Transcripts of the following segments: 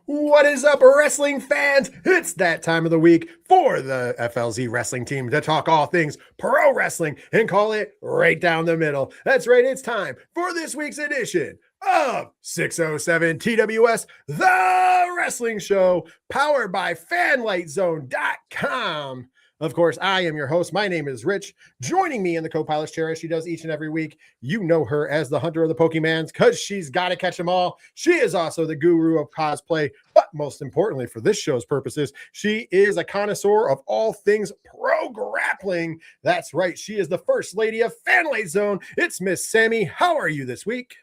What is up, wrestling fans? It's that time of the week for the FLZ Wrestling Team to talk all things pro wrestling and call it right down the middle. That's right, it's time for this week's edition of 607 TWS, the wrestling show, powered by FanlightZone.com. Of course, I am your host. My name is Rich. Joining me in the co-pilot's chair, as she does each and every week, you know her as the hunter of the Pokemans because she's got to catch them all. She is also the guru of cosplay, but most importantly, for this show's purposes, she is a connoisseur of all things pro grappling. That's right. She is the first lady of Fanlight Zone. It's Miss Sammy. How are you this week?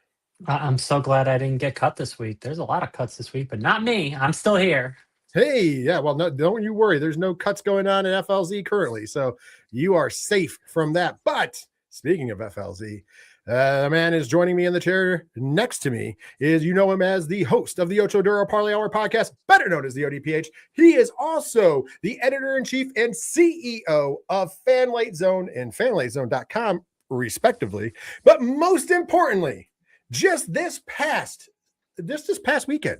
I'm so glad I didn't get cut this week. There's a lot of cuts this week, but not me. I'm still here. Hey, yeah, well, no, don't you worry. There's no cuts going on in FLZ currently, so you are safe from that. But speaking of FLZ, the man is joining me in the chair next to me is, you know him as the host of the Ocho Duro Parlay Hour podcast, better known as the ODPH. He is also the editor-in-chief and CEO of Fanlight Zone and FanlightZone.com, respectively. But most importantly, just this past weekend,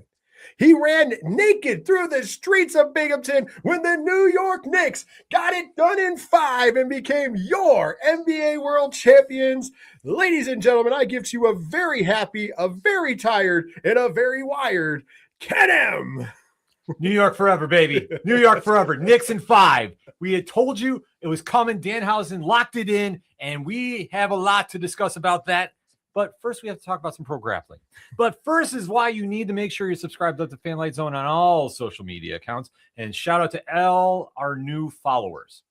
he ran naked through the streets of Binghamton when the New York Knicks got it done in 5 and became your NBA World Champions. Ladies and gentlemen, I give to you a very happy, a very tired, and a very wired Ken M. New York forever, baby. New York forever. Knicks in 5. We had told you it was coming. Danhausen locked it in, and we have a lot to discuss about that. But first, we have to talk about some pro grappling. But first is why you need to make sure you're subscribed up to Fanlight Zone on all social media accounts. And shout out to all our new followers.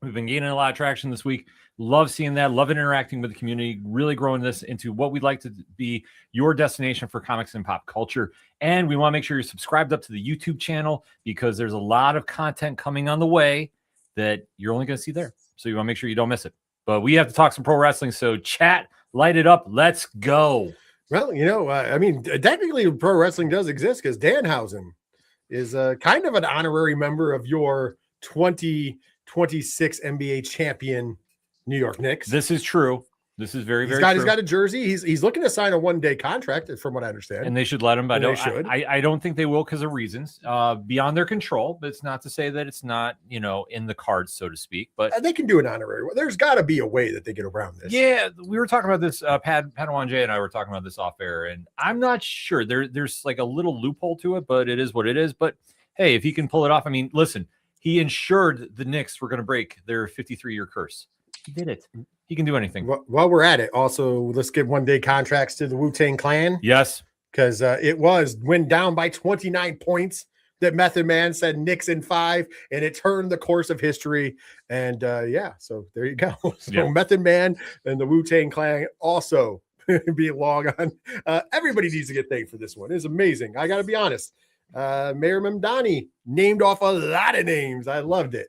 We've been gaining a lot of traction this week. Love seeing that. Love interacting with the community. Really growing this into what we'd like to be your destination for comics and pop culture. And we want to make sure you're subscribed up to the YouTube channel because there's a lot of content coming on the way that you're only going to see there. So you want to make sure you don't miss it. But we have to talk some pro wrestling. So chat. Light it up. Let's go. Well, you know, I mean, technically pro wrestling does exist because Danhausen is kind of an honorary member of your 2026 NBA champion New York Knicks. This is true. This is very true. He's got a jersey. He's looking to sign a one-day contract, from what I understand. And they should let him, but I don't think they will because of reasons beyond their control. But it's not to say that it's not, in the cards, so to speak. But they can do an honorary. There's got to be a way that they get around this. Yeah, we were talking about this. Padawan J and I were talking about this off air, and I'm not sure. There's like a little loophole to it, but it is what it is. But hey, if he can pull it off, I mean, listen, he ensured the Knicks were going to break their 53-year curse. He did it. He can do anything. While we're at it, also, let's give one-day contracts to the Wu-Tang Clan. Yes. Because it went down by 29 points that Method Man said Knicks in 5, and it turned the course of history. And, so there you go. So Method Man and the Wu-Tang Clan also be long on. Everybody needs to get thanked for this one. It's amazing. I got to be honest. Mayor Mamdani named off a lot of names. I loved it,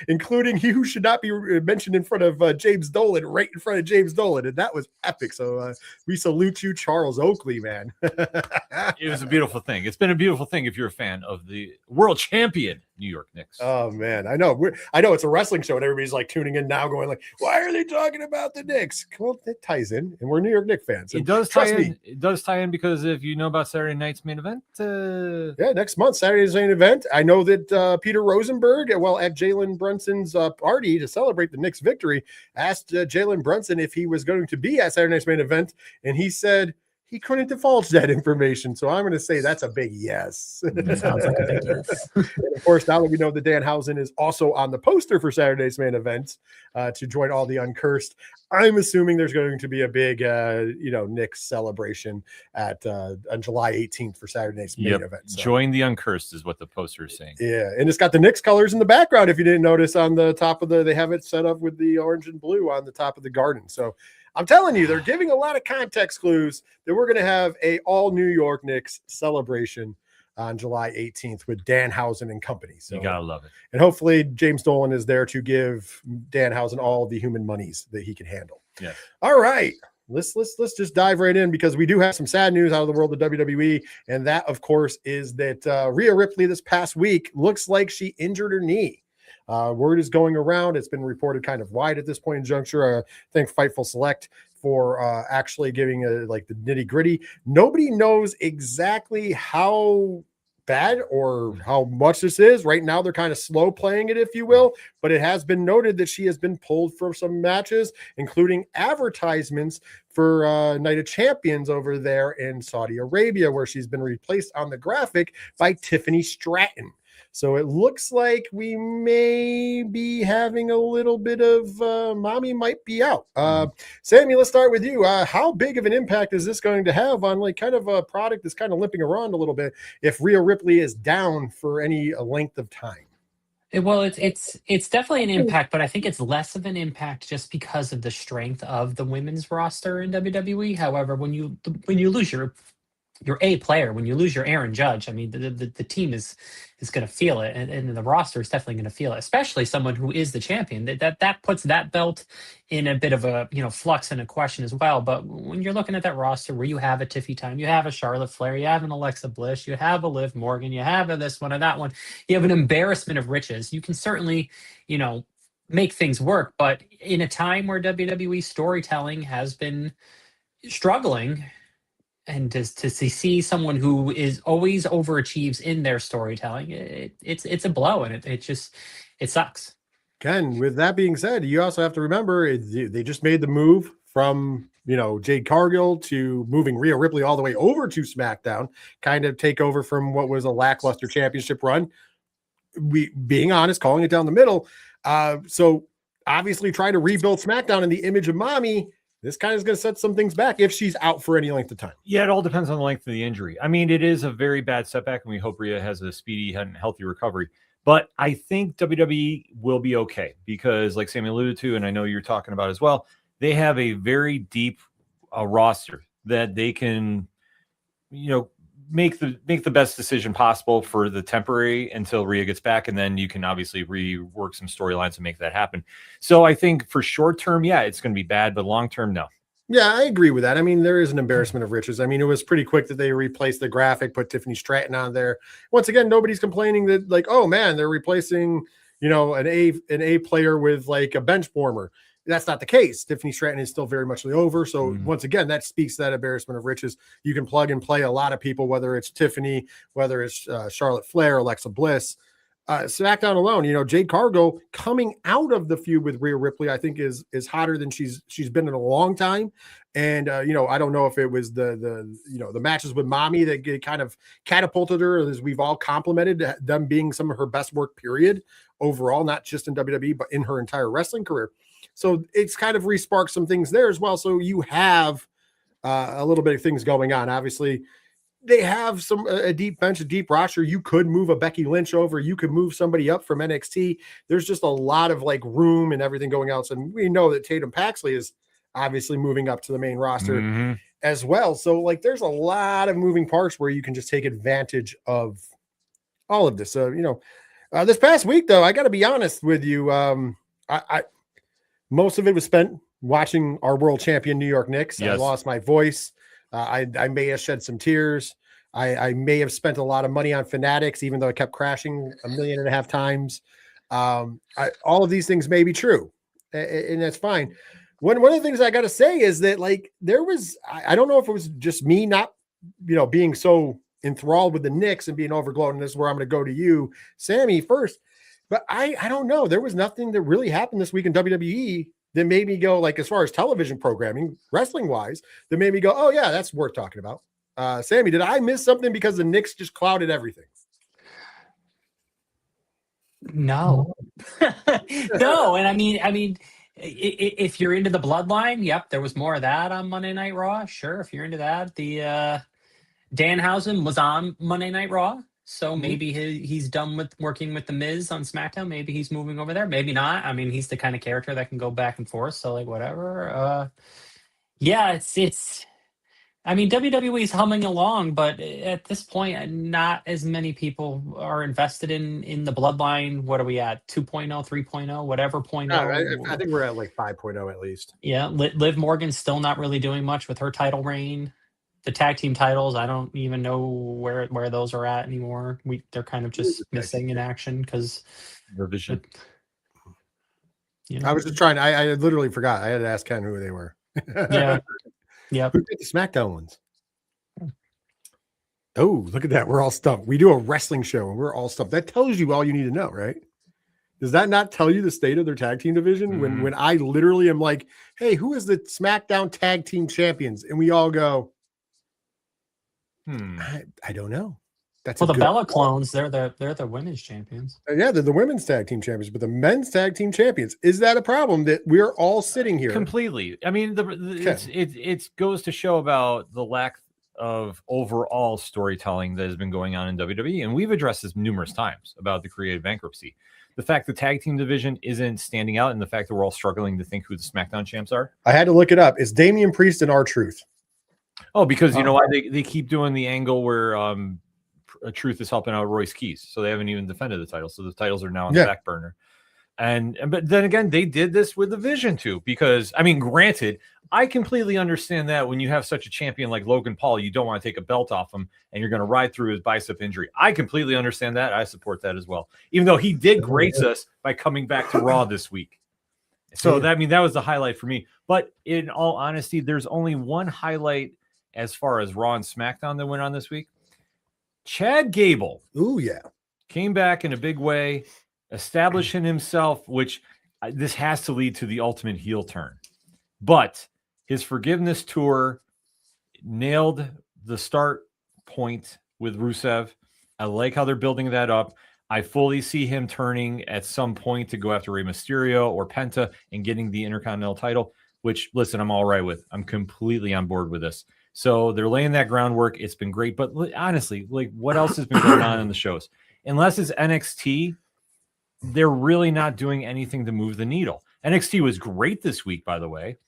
including he who should not be mentioned in front of James Dolan, right in front of James Dolan, and that was epic. So we salute you, Charles Oakley, man. It was a beautiful thing. It's been a beautiful thing if you're a fan of the world champion New York Knicks. Oh man, I know. I know it's a wrestling show, and everybody's like tuning in now, going like, "Why are they talking about the Knicks?" Well, it ties in, and we're New York Knicks fans. It does tie in. It does tie in because if you know about Saturday night's main event, next month Saturday's main event. I know that Peter Rosenberg, at Jalen Brunson's party to celebrate the Knicks' victory, asked Jalen Brunson if he was going to be at Saturday night's main event, and he said he couldn't divulge that information. So I'm going to say that's a big yes. Sounds like a big yes. And of course, now that we know that Danhausen is also on the poster for Saturday's main event to join all the uncursed, I'm assuming there's going to be a big, Knicks celebration on July 18th for Saturday's main event. So. Join the uncursed is what the poster is saying. Yeah, and it's got the Knicks colors in the background. If you didn't notice, on the top of they have it set up with the orange and blue on the top of the garden. So I'm telling you, they're giving a lot of context clues that we're going to have a all New York Knicks celebration on July 18th with Danhausen and company. So you gotta love it. And hopefully James Dolan is there to give Danhausen all the human monies that he can handle. Yeah. All right. Let's just dive right in because we do have some sad news out of the world of WWE. And that, of course, is that Rhea Ripley this past week looks like she injured her knee. Word is going around. It's been reported kind of wide at this point in juncture. I think Fightful Select for actually giving like the nitty gritty. Nobody knows exactly how bad or how much this is. Right now, they're kind of slow playing it, if you will, but it has been noted that she has been pulled from some matches, including advertisements for Night of Champions over there in Saudi Arabia, where she's been replaced on the graphic by Tiffany Stratton. So it looks like we may be having a little bit of mommy might be out. Sammy, let's start with you. How big of an impact is this going to have on like kind of a product that's kind of limping around a little bit if Rhea Ripley is down for any length of time? Well, it's definitely an impact, but I think it's less of an impact just because of the strength of the women's roster in WWE. However, when you lose your A player, when you lose your Aaron Judge, I mean, the team is going to feel it, and the roster is definitely going to feel it, especially someone who is the champion. That puts that belt in a bit of a flux and a question as well. But when you're looking at that roster where you have a Tiffy Time, you have a Charlotte Flair, you have an Alexa Bliss, you have a Liv Morgan, you have this one or that one, you have an embarrassment of riches. You can certainly make things work, but in a time where WWE storytelling has been struggling, and to see someone who is always overachieves in their storytelling, it's a blow, and it sucks. Ken, with that being said, you also have to remember they just made the move from Jade Cargill to moving Rhea Ripley all the way over to SmackDown, kind of take over from what was a lackluster championship run. We being honest, calling it down the middle. So obviously trying to rebuild SmackDown in the image of mommy. This kind of is going to set some things back if she's out for any length of time. Yeah, it all depends on the length of the injury. I mean, it is a very bad setback, and we hope Rhea has a speedy and healthy recovery. But I think WWE will be okay because, like Sammy alluded to, and I know you're talking about as well, they have a very deep roster that they can, make the best decision possible for the temporary until Rhea gets back, and then you can obviously rework some storylines to make that happen. So I think for short term, yeah, it's going to be bad, but long term, no. Yeah, I agree with that. I mean, there is an embarrassment of riches. I mean, it was pretty quick that they replaced the graphic, put Tiffany Stratton on there. Once again, nobody's complaining that like, oh man, they're replacing, an A player with like a bench warmer. That's not the case. Tiffany Stratton is still very much over. So once again, that speaks to that embarrassment of riches. You can plug and play a lot of people, whether it's Tiffany, whether it's Charlotte Flair, Alexa Bliss. SmackDown alone, Jade Cargill coming out of the feud with Rhea Ripley, I think is hotter than she's been in a long time. And I don't know if it was the matches with mommy that kind of catapulted her, as we've all complimented them being some of her best work period overall, not just in WWE, but in her entire wrestling career. So it's kind of re-sparked some things there as well. So you have a little bit of things going on. Obviously, they have a deep bench, a deep roster. You could move a Becky Lynch over. You could move somebody up from NXT. There's just a lot of like room and everything going on. And we know that Tatum Paxley is obviously moving up to the main roster as well. So like there's a lot of moving parts where you can just take advantage of all of this. So, this past week, though, I got to be honest with you. I most of it was spent watching our world champion New York Knicks. Yes. I lost my voice. I may have shed some tears. I may have spent a lot of money on Fanatics, even though I kept crashing 1.5 million times. All of these things may be true, and that's fine. One of the things I got to say is that like there was, I don't know if it was just me not, being so enthralled with the Knicks and being overglown. And this is where I'm going to go to you, Sammy, first. But I don't know. There was nothing that really happened this week in WWE that made me go, like, as far as television programming, wrestling wise, that made me go, oh yeah, that's worth talking about. Sammy, did I miss something because the Knicks just clouded everything? No, no. And I mean, if you're into the bloodline, yep, there was more of that on Monday Night Raw. Sure. If you're into that, the Danhausen was on Monday Night Raw. So maybe he's done with working with the Miz on SmackDown. Maybe he's moving over there. Maybe not. I mean, he's the kind of character that can go back and forth. So like whatever. Yeah, it's. I mean, WWE is humming along, but at this point, not as many people are invested in the bloodline. What are we at? 2.0, 3.0, whatever point. I think we're at like 5.0 at least. Yeah, Liv Morgan's still not really doing much with her title reign. The tag team titles, I don't even know where those are at anymore. They're kind of just missing in action because revision. You I know? was just trying. I literally forgot. I had to ask Ken who they were. Yeah. Yep. Who did the SmackDown ones? Oh, look at that. We're all stumped. We do a wrestling show and we're all stumped. That tells you all you need to know, right? Does that not tell you the state of their tag team division? When I literally am like, hey, who is the SmackDown tag team champions? And we all go, I don't know. That's Well, the Bella clones, they're the women's champions. Yeah, they're the women's tag team champions, but the men's tag team champions. Is that a problem that we're all sitting here? Completely. I mean, it goes to show about the lack of overall storytelling that has been going on in WWE, and we've addressed this numerous times about the creative bankruptcy. The fact the tag team division isn't standing out, and the fact that we're all struggling to think who the SmackDown champs are. I had to look it up. It's Damian Priest and R-Truth. Oh, because you know why they keep doing the angle where Truth is helping out Royce Keys, so they haven't even defended the title, so the titles are now on the back burner. But then again, they did this with the Vision too, because I mean, granted, I completely understand that when you have such a champion like Logan Paul, you don't want to take a belt off him and you're going to ride through his bicep injury. I completely understand that. I support that as well, even though he did grace us by coming back to Raw this week. So that was the highlight for me. But in all honesty, there's only one highlight as far as Raw and SmackDown that went on this week. Chad Gable. Ooh, yeah. Came back in a big way, establishing himself, which this has to lead to the ultimate heel turn. But his forgiveness tour nailed the start point with Rusev. I like how they're building that up. I fully see him turning at some point to go after Rey Mysterio or Penta and getting the Intercontinental title, which, listen, I'm all right with. I'm completely on board with this. So they're laying that groundwork. It's been great. But honestly, like, what else has been going on in the shows? Unless it's NXT, they're really not doing anything to move the needle. NXT was great this week, by the way,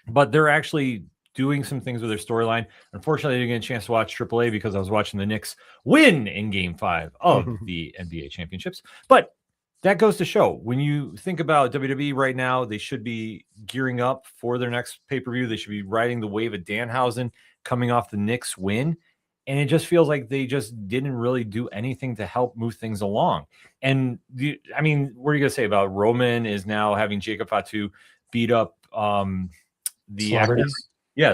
but they're actually doing some things with their storyline. Unfortunately, I didn't get a chance to watch AAA because I was watching the Knicks win in Game 5 of the NBA championships. But that goes to show, when you think about WWE right now, they should be gearing up for their next pay-per-view. They should be riding the wave of Danhausen coming off the Knicks win. And it just feels like they just didn't really do anything to help move things along. And what are you going to say about Roman is now having Jacob Fatu beat up the Celebrities?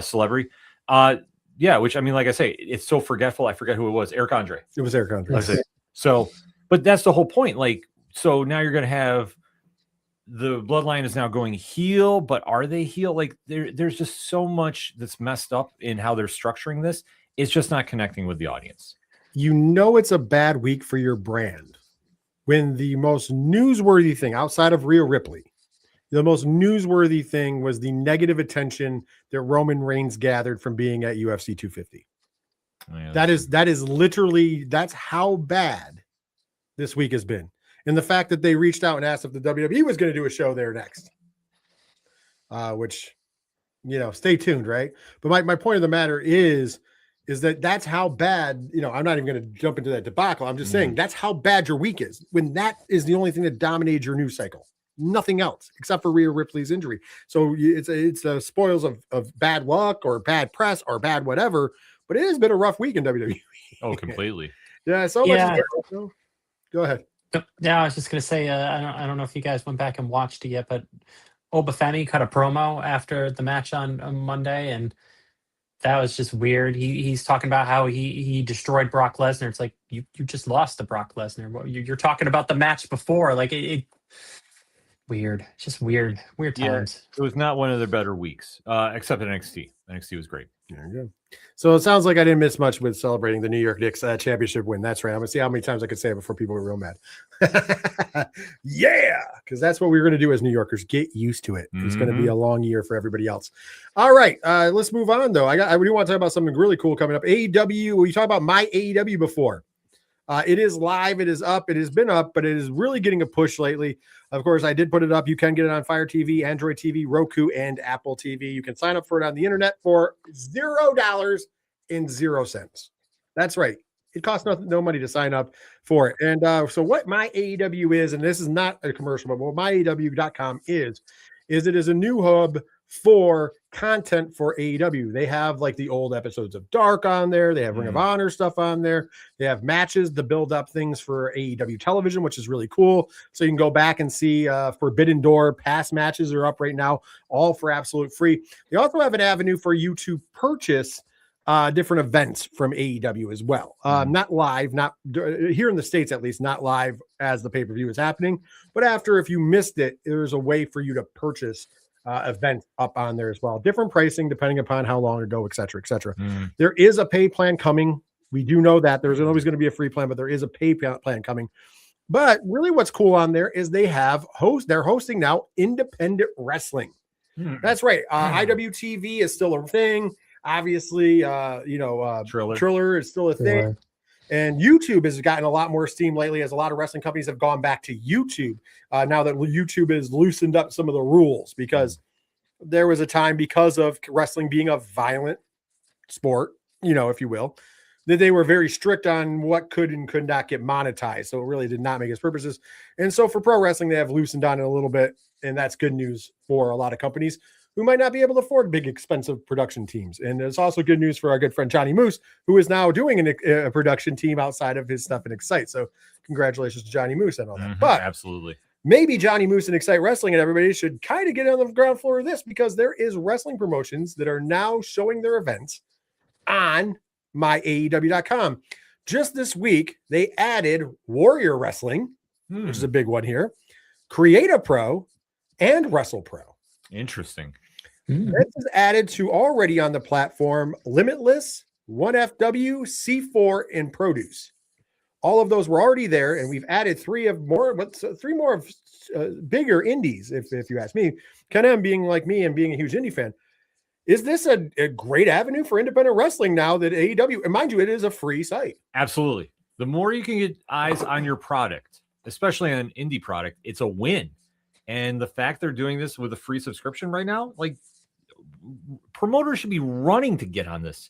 Celebrity. Which, I mean, like I say, it's so forgetful. I forget who it was. Eric Andre. It was Eric Andre. That's it. So, but that's the whole point. Like, so now you're going to have the Bloodline is now going heel, but are they heel? Like, there's just so much that's messed up in how they're structuring this. It's just not connecting with the audience. You know it's a bad week for your brand when the most newsworthy thing outside of Rhea Ripley, the most newsworthy thing was the negative attention that Roman Reigns gathered from being at UFC 250. Oh, yeah, that is literally, that's how bad this week has been. And the fact that they reached out and asked if the WWE was going to do a show there next, which, stay tuned, right? But my point of the matter is that that's how bad, I'm not even going to jump into that debacle. I'm just saying that's how bad your week is when that is the only thing that dominates your news cycle. Nothing else except for Rhea Ripley's injury. So it's the spoils of bad luck or bad press or bad whatever, but it has been a rough week in WWE. Oh, completely. Yeah. So much. Go ahead. Yeah, I was just gonna say, I don't know if you guys went back and watched it yet, but Obafemi cut a promo after the match on Monday, and that was just weird. He's talking about how he destroyed Brock Lesnar. It's like you just lost to Brock Lesnar. You're talking about the match before, like it weird, just weird times. Yeah, it was not one of their better weeks, except NXT. NXT was great. There you go. So it sounds like I didn't miss much with celebrating the New York Knicks championship win. That's right. I'm going to see how many times I could say it before people get real mad. Yeah, because that's what we're going to do as New Yorkers. Get used to it. It's going to be a long year for everybody else. All right, let's move on, though. I do want to talk about something really cool coming up. AEW, we talked about MyAEW before. It is live. It is up. It has been up, but it is really getting a push lately. Of course, I did put it up. You can get it on Fire TV, Android TV, Roku, and Apple TV. You can sign up for it on the internet for $0.00. That's right. It costs no money to sign up for it. And so what MyAEW is, and this is not a commercial, but what MyAEW.com is it is a new hub for content for AEW. They have like the old episodes of Dark on there. They have Ring of Honor stuff on there. They have matches to build up things for AEW television, which is really cool. So you can go back and see Forbidden Door past matches are up right now, all for absolute free. They also have an avenue for you to purchase different events from AEW as well. Not live, not here in the States, at least not live as the pay-per-view is happening, but after, if you missed it, there's a way for you to purchase events up on there as well. Different pricing depending upon how long ago, et cetera, et cetera. There is a pay plan coming. We do know that there's always going to be a free plan, but there is a pay plan coming. But really what's cool on there is they're hosting now independent wrestling. That's right. IWTV is still a thing. Obviously, Triller is still a thing. And YouTube has gotten a lot more steam lately, as a lot of wrestling companies have gone back to YouTube now that YouTube has loosened up some of the rules, because there was a time, because of wrestling being a violent sport, if you will, that they were very strict on what could and could not get monetized. So it really did not make its purposes. And so for pro wrestling, they have loosened on it a little bit. And that's good news for a lot of companies who might not be able to afford big, expensive production teams. And it's also good news for our good friend Johnny Moose, who is now doing a production team outside of his stuff in Excite. So congratulations to Johnny Moose and all that. But absolutely, maybe Johnny Moose and Excite Wrestling and everybody should kind of get on the ground floor of this, because there is wrestling promotions that are now showing their events on MyAEW.com. Just this week, they added Warrior Wrestling, which is a big one here, Create-A Pro, and Wrestle Pro. Interesting. This is added to already on the platform Limitless, 1FW, C4, and Produce. All of those were already there, and we've added three more of bigger indies, if you ask me. Kind of being like me and being a huge indie fan. Is this a great avenue for independent wrestling now that AEW, and mind you, it is a free site? Absolutely. The more you can get eyes on your product, especially on an indie product, it's a win. And the fact they're doing this with a free subscription right now, like, promoters should be running to get on this.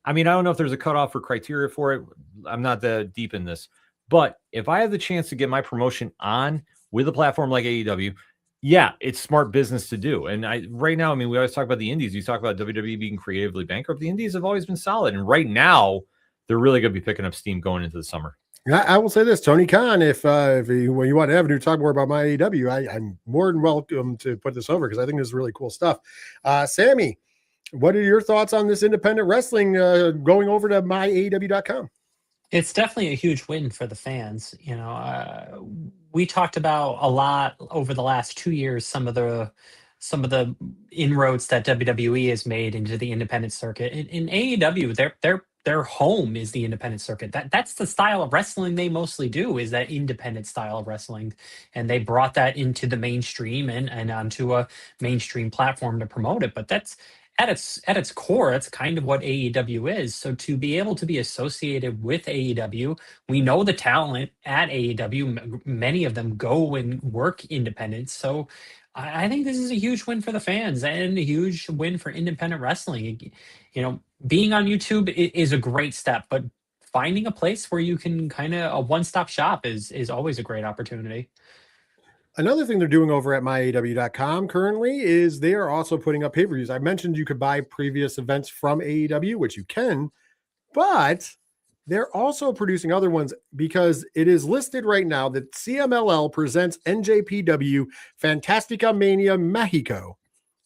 I mean, I don't know if there's a cutoff or criteria for it. I'm not that deep in this, but if I have the chance to get my promotion on with a platform like AEW, yeah, it's smart business to do. And right now, I mean, we always talk about the indies. You talk about WWE being creatively bankrupt. The indies have always been solid. And right now, they're really going to be picking up steam going into the summer. I will say this, Tony Khan, if you want to have to talk more about MyAEW, I'm more than welcome to put this over, because I think this is really cool stuff. Sammy, what are your thoughts on this independent wrestling going over to MyAEW.com? It's definitely a huge win for the fans. We talked about a lot over the last 2 years, some of the inroads that WWE has made into the independent circuit. In AEW, their home is the independent circuit. That's the style of wrestling they mostly do, is that independent style of wrestling. And they brought that into the mainstream and onto a mainstream platform to promote it. But that's at its core, that's kind of what AEW is. So to be able to be associated with AEW, we know the talent at AEW. Many of them go and work independent. So I think this is a huge win for the fans and a huge win for independent wrestling. Being on YouTube is a great step, but finding a place where you can kind of a one-stop shop is always a great opportunity. Another thing they're doing over at MyAEW.com currently is they are also putting up pay-per-views. I mentioned you could buy previous events from AEW, which you can, but they're also producing other ones, because it is listed right now that CMLL presents NJPW Fantastica Mania Mexico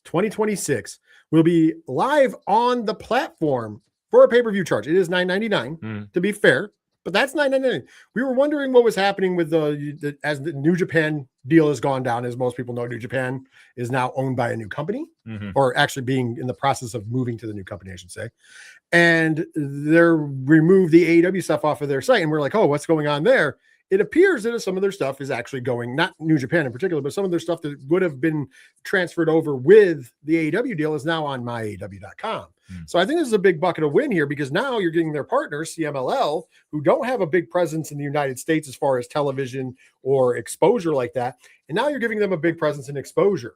2026 will be live on the platform for a pay-per-view charge. It is $9.99 to be fair, but that's $9.99. We were wondering what was happening with as the New Japan deal has gone down. As most people know, New Japan is now owned by a new company, or actually being in the process of moving to the new company, I should say. And they're removed the AEW stuff off of their site. And we're like, oh, what's going on there? It appears that some of their stuff is actually going, not New Japan in particular, but some of their stuff that would have been transferred over with the AEW deal is now on MyAEW.com. So I think this is a big bucket of win here, because now you're getting their partners, CMLL, who don't have a big presence in the United States as far as television or exposure like that. And now you're giving them a big presence and exposure.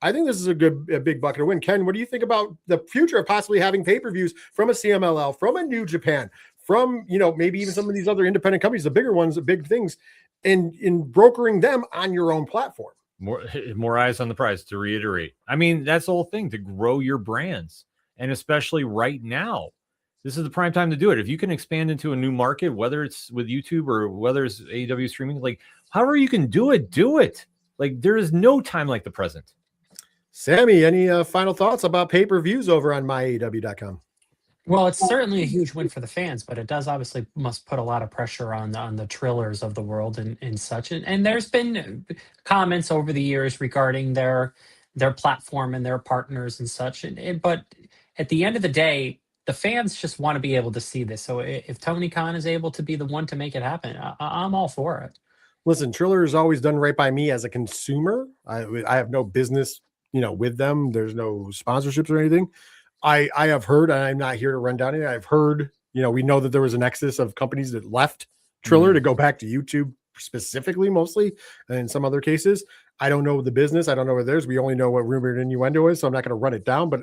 I think this is a big bucket of win. Ken, what do you think about the future of possibly having pay-per-views from a CMLL, from a New Japan, from, maybe even some of these other independent companies, the bigger ones, the big things, and in brokering them on your own platform? More eyes on the prize, to reiterate. I mean, that's the whole thing, to grow your brands. And especially right now, this is the prime time to do it. If you can expand into a new market, whether it's with YouTube or whether it's AEW streaming, like however you can do it, do it. Like there is no time like the present. Sammy, any final thoughts about pay-per-views over on MyAEW.com? Well, it's certainly a huge win for the fans, but it does obviously must put a lot of pressure on the Trillers of the world and such. And there's been comments over the years regarding their platform and their partners and such. But at the end of the day, the fans just want to be able to see this. So if Tony Khan is able to be the one to make it happen, I'm all for it. Listen, Triller has always done right by me as a consumer. I have no business, with them. There's no sponsorships or anything. I have heard, and I'm not here to run down it. I've heard, we know that there was an exodus of companies that left Triller to go back to YouTube specifically, mostly, and in some other cases. I don't know the business. I don't know what theirs. We only know what rumor and innuendo is, so I'm not going to run it down. But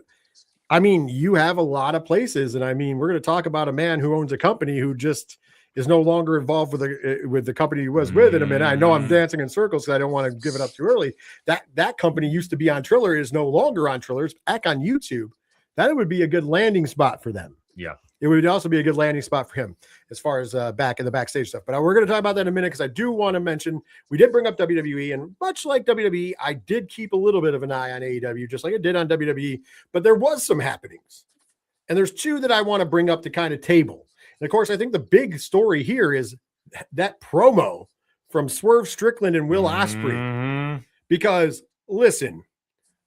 I mean, you have a lot of places, and I mean, we're going to talk about a man who owns a company who just is no longer involved with the company he was with in a minute. I know I'm dancing in circles because I don't want to give it up too early. That company used to be on Triller, is no longer on Triller, it's back on YouTube. That would be a good landing spot for them. Yeah. It would also be a good landing spot for him as far as back in the backstage stuff. But we're going to talk about that in a minute because I do want to mention, we did bring up WWE, and much like WWE, I did keep a little bit of an eye on AEW, just like I did on WWE, but there was some happenings. And there's two that I want to bring up to kind of table. And of course, I think the big story here is that promo from Swerve Strickland and Will Ospreay. Because listen,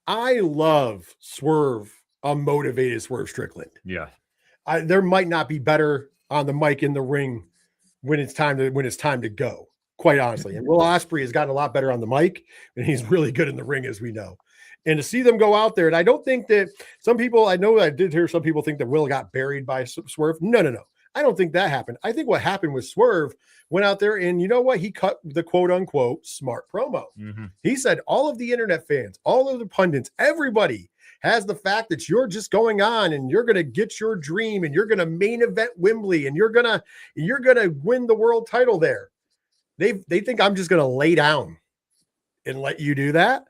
I love Swerve, a motivated Swerve Strickland. Yeah. There might not be better on the mic in the ring when it's time to go, quite honestly. And Will Ospreay has gotten a lot better on the mic, and he's really good in the ring, as we know. And to see them go out there, and I don't think that some people, I know I did hear some people think that Will got buried by Swerve. No. I don't think that happened. I think what happened was Swerve went out there, and you know what? He cut the quote unquote smart promo. He said, all of the internet fans, all of the pundits, everybody has the fact that you're just going on and you're going to get your dream and you're going to main event Wembley and you're going to win the world title there. They think I'm just going to lay down and let you do that.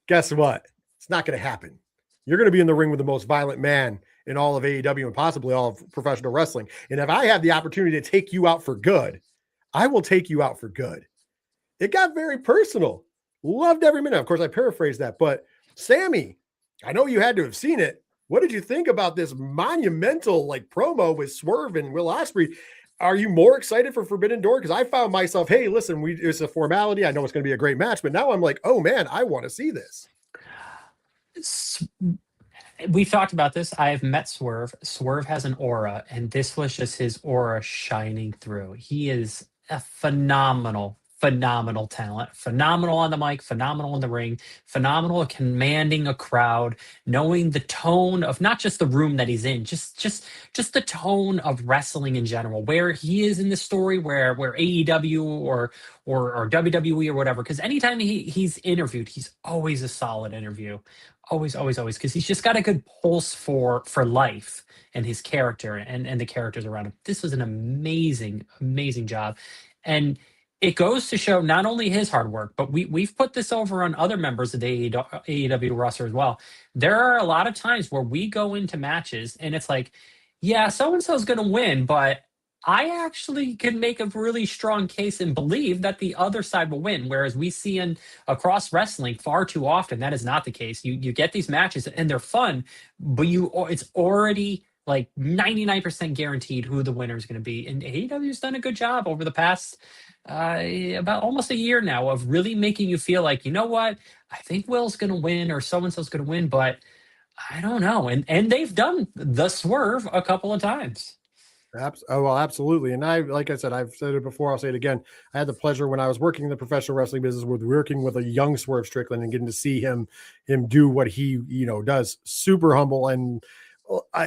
Guess what? It's not going to happen. You're going to be in the ring with the most violent man in all of AEW and possibly all of professional wrestling. And if I have the opportunity to take you out for good, I will take you out for good. It got very personal. Loved every minute. Of course, I paraphrased that, but Sammy, I know you had to have seen it. What did you think about this monumental promo with Swerve and Will Ospreay? Are you more excited for Forbidden Door? Because I found myself, hey, listen, it's a formality. I know it's going to be a great match, but now I'm like, oh man, I want to see this. We've talked about this. I have met Swerve. Swerve has an aura, and this was just his aura shining through. He is a phenomenal talent, phenomenal on the mic, phenomenal in the ring, phenomenal at commanding a crowd, knowing the tone of not just the room that he's in, just the tone of wrestling in general, where he is in the story, where AEW or WWE or whatever. Because anytime he's interviewed, he's always a solid interview. Always, because he's just got a good pulse for life and his character and the characters around him. This was an amazing job. And it goes to show not only his hard work, but we've put this over on other members of the AEW roster as well. There are a lot of times where we go into matches and it's like, yeah, so-and-so is going to win, but I actually can make a really strong case and believe that the other side will win. Whereas we see across wrestling far too often, that is not the case. You get these matches and they're fun, but it's already like 99% guaranteed who the winner is going to be. And AEW's done a good job over the past about almost a year now of really making you feel like, you know what, I think Will's going to win or so-and-so's going to win, but I don't know. And they've done the Swerve a couple of times. Oh, well, absolutely. And like I said, I've said it before, I'll say it again. I had the pleasure when I was working in the professional wrestling business working with a young Swerve Strickland and getting to see him do what he, does. Super humble and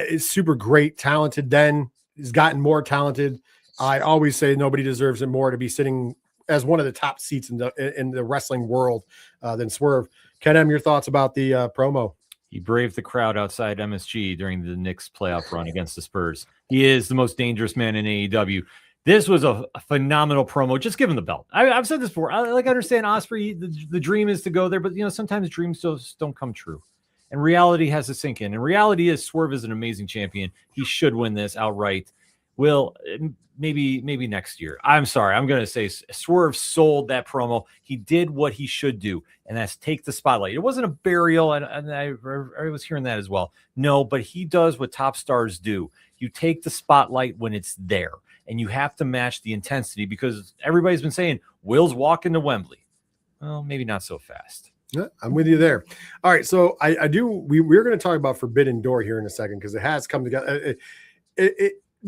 is super great, talented. Then he's gotten more talented. I always say nobody deserves it more to be sitting as one of the top seats in the wrestling world than Swerve. Ken M, your thoughts about the promo? He braved the crowd outside MSG during the KNICKS playoff run against the Spurs. He is the most dangerous man in AEW. This was a phenomenal promo. Just give him the belt. I've said this before. I understand Ospreay. The dream is to go there, but sometimes dreams just don't come true, and reality has to sink in. And reality is Swerve is an amazing champion. He should win this outright. Will maybe next year. I'm sorry. I'm gonna say Swerve sold that promo. He did what he should do, and that's take the spotlight. It wasn't a burial, and I was hearing that as well. No, but he does what top stars do. You take the spotlight when it's there. And you have to match the intensity because everybody's been saying Will's walking to Wembley. Well, maybe not so fast. Yeah, I'm with you there. All right, so we're going to talk about Forbidden Door here in a second because it has come together.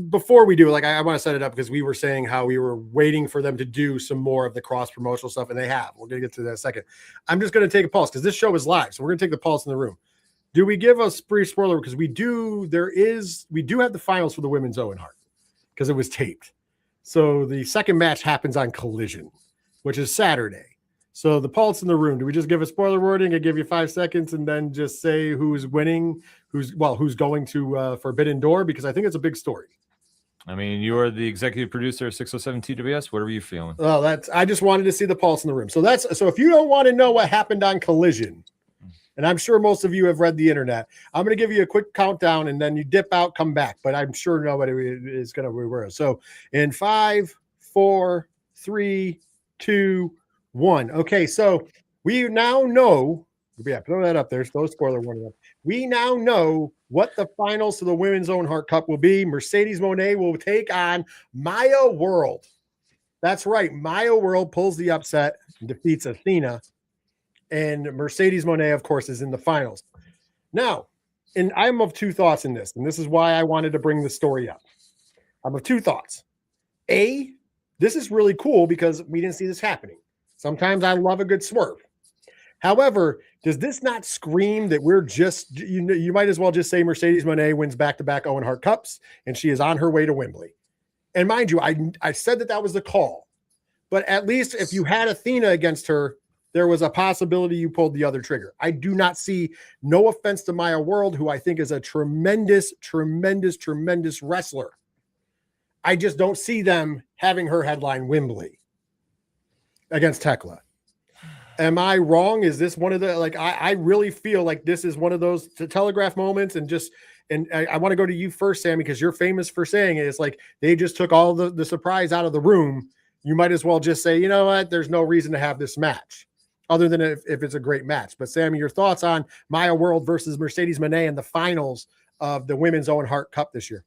Before we do, I want to set it up because we were saying how we were waiting for them to do some more of the cross promotional stuff, and they have. We're going to get to that in a second. I'm just going to take a pulse because this show is live, so we're going to take the pulse in the room. Do we give a spree spoiler because we do have the finals for the women's Owen Hart. Because it was taped. So the second match happens on Collision, which is Saturday. So the pulse in the room, do we just give a spoiler warning and give you 5 seconds and then just say who's winning, who's going to Forbidden Door? Because I think it's a big story. I mean, you're the executive producer of 607 TWS. What are you feeling? Well, I just wanted to see the pulse in the room. So if you don't want to know what happened on Collision, and I'm sure most of you have read the internet, I'm going to give you a quick countdown and then you dip out, come back. But I'm sure nobody is going to reverse. So in 5, 4, 3, 2, 1. Okay, so we now know. Yeah, throw that up there. So spoiler warning. We now know what the finals to the Women's Own Heart Cup will be. Mercedes Moné will take on Maya World. That's right. Maya World pulls the upset and defeats Athena. And Mercedes Moné, of course, is in the finals. Now, and I'm of two thoughts in this, and this is why I wanted to bring the story up. I'm of two thoughts. A, this is really cool because we didn't see this happening. Sometimes I love a good swerve. However, does this not scream that we're just, you might as well just say Mercedes Moné wins back-to-back Owen Hart Cups, and she is on her way to Wembley. And mind you, I said that was the call. But at least if you had Athena against her, there was a possibility you pulled the other trigger. I do not see, no offense to Maya World, who I think is a tremendous, tremendous, tremendous wrestler. I just don't see them having her headline Wembley against Tekla. Am I wrong? Is this one of the, I really feel like this is one of those telegraph moments and I want to go to you first, Sammy, because you're famous for saying it. It's like they just took all the surprise out of the room. You might as well just say, you know what, there's no reason to have this match. Other than if it's a great match. But Sammy, your thoughts on Maya World versus Mercedes Moné in the finals of the Women's Owen Hart Cup this year?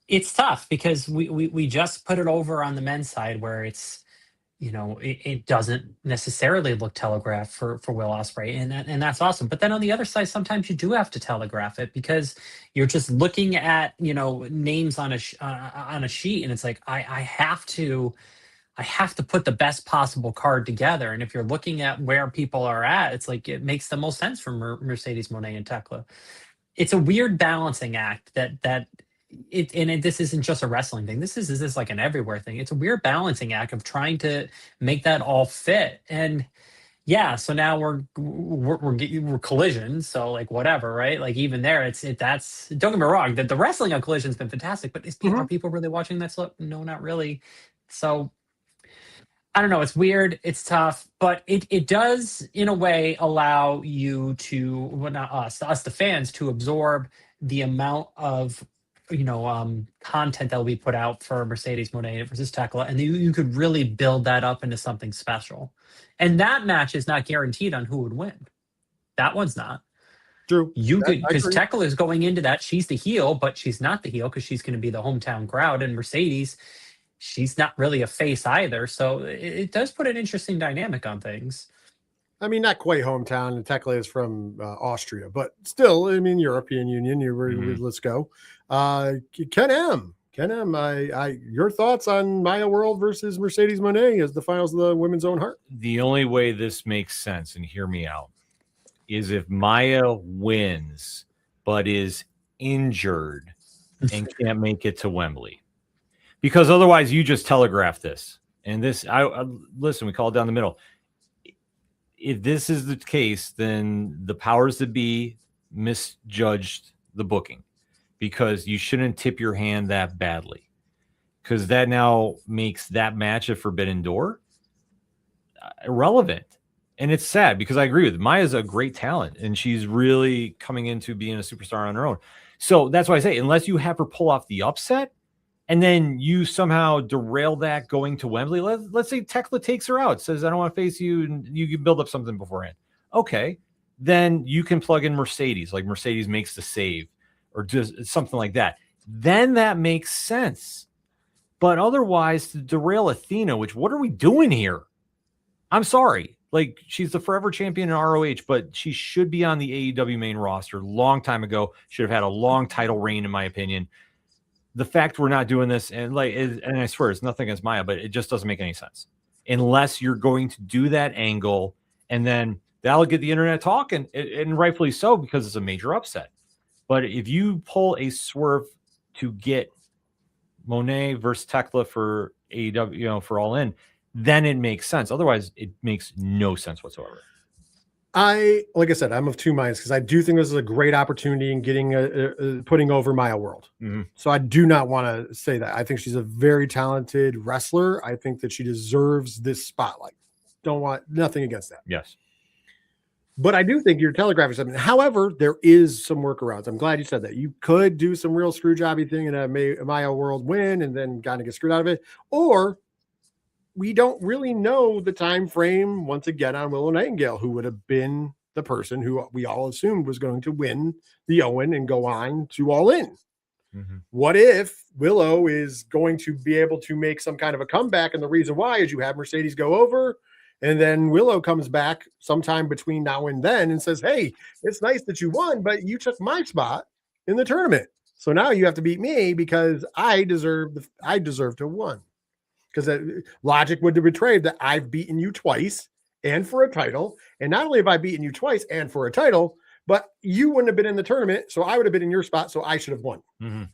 It's tough because we just put it over on the men's side where it's, it doesn't necessarily look telegraphed for Will Ospreay, and that's awesome. But then on the other side, sometimes you do have to telegraph it because you're just looking at names on a sheet, and it's like I have to put the best possible card together. And if you're looking at where people are at, it's like it makes the most sense for Mercedes Moné and Tekla. It's a weird balancing act that this isn't just a wrestling thing. This is like an everywhere thing. It's a weird balancing act of trying to make that all fit. And yeah, so now we're Collision. So whatever, right? Even there, that's don't get me wrong. The wrestling on Collision's been fantastic, but are people really watching that stuff? No, not really. So I don't know. It's weird. It's tough, but it does, in a way, allow you to, well, not us, the fans, to absorb the amount of, content that will be put out for Mercedes Moné versus Tekla, and you could really build that up into something special. And that match is not guaranteed on who would win. That one's not. True. You could, because Tekla is going into that. She's the heel, but she's not the heel because she's going to be the hometown crowd, and Mercedes, she's not really a face either. So it does put an interesting dynamic on things. I mean, not quite hometown. And Tekla is from Austria, but still, I mean, European Union. Let's go. Ken M. Your thoughts on Maya World versus Mercedes Moné as the finals of the Women's Own Heart? The only way this makes sense, and hear me out, is if Maya wins but is injured and can't make it to Wembley. Because otherwise you just telegraph this. And this, listen, we call it down the middle. If this is the case, then the powers that be misjudged the booking. because you shouldn't tip your hand that badly, because that now makes that match a Forbidden Door irrelevant. And it's sad because I agree with Maya's a great talent and she's really coming into being a superstar on her own. So that's why I say, unless you have her pull off the upset and then you somehow derail that going to Wembley, let's say Tekla takes her out, says, I don't want to face you, and you can build up something beforehand. Okay, then you can plug in Mercedes, like Mercedes makes the save or just something like that. Then that makes sense. But otherwise, to derail Athena, which what are we doing here? I'm sorry. Like, she's the forever champion in ROH, but she should be on the AEW main roster long time ago. Should have had a long title reign, in my opinion. The fact we're not doing this, and I swear it's nothing against Maya, but it just doesn't make any sense unless you're going to do that angle, and then that'll get the internet talking, and rightfully so, because it's a major upset. But if you pull a swerve to get Monet versus Tekla for AEW, for All In, then it makes sense. Otherwise, it makes no sense whatsoever. Like I said, I'm of two minds because I do think this is a great opportunity in getting putting over Maya World. Mm-hmm. So I do not want to say that. I think she's a very talented wrestler. I think that she deserves this spotlight. Don't want nothing against that. Yes. But I do think you're telegraphing something. However, there is some workarounds. I'm glad you said that. You could do some real screw jobby thing and a Maya World win and then kind of get screwed out of it. Or we don't really know the time frame once again on Willow Nightingale, who would have been the person who we all assumed was going to win the Owen and go on to All In. Mm-hmm. What if Willow is going to be able to make some kind of a comeback? And the reason why is you have Mercedes go over, and then Willow comes back sometime between now and then and says, hey, it's nice that you won, but you took my spot in the tournament. So now you have to beat me because I deserve to win. Because logic would have betrayed that I've beaten you twice and for a title. And not only have I beaten you twice and for a title, but you wouldn't have been in the tournament. So I would have been in your spot. So I should have won. Mm-hmm.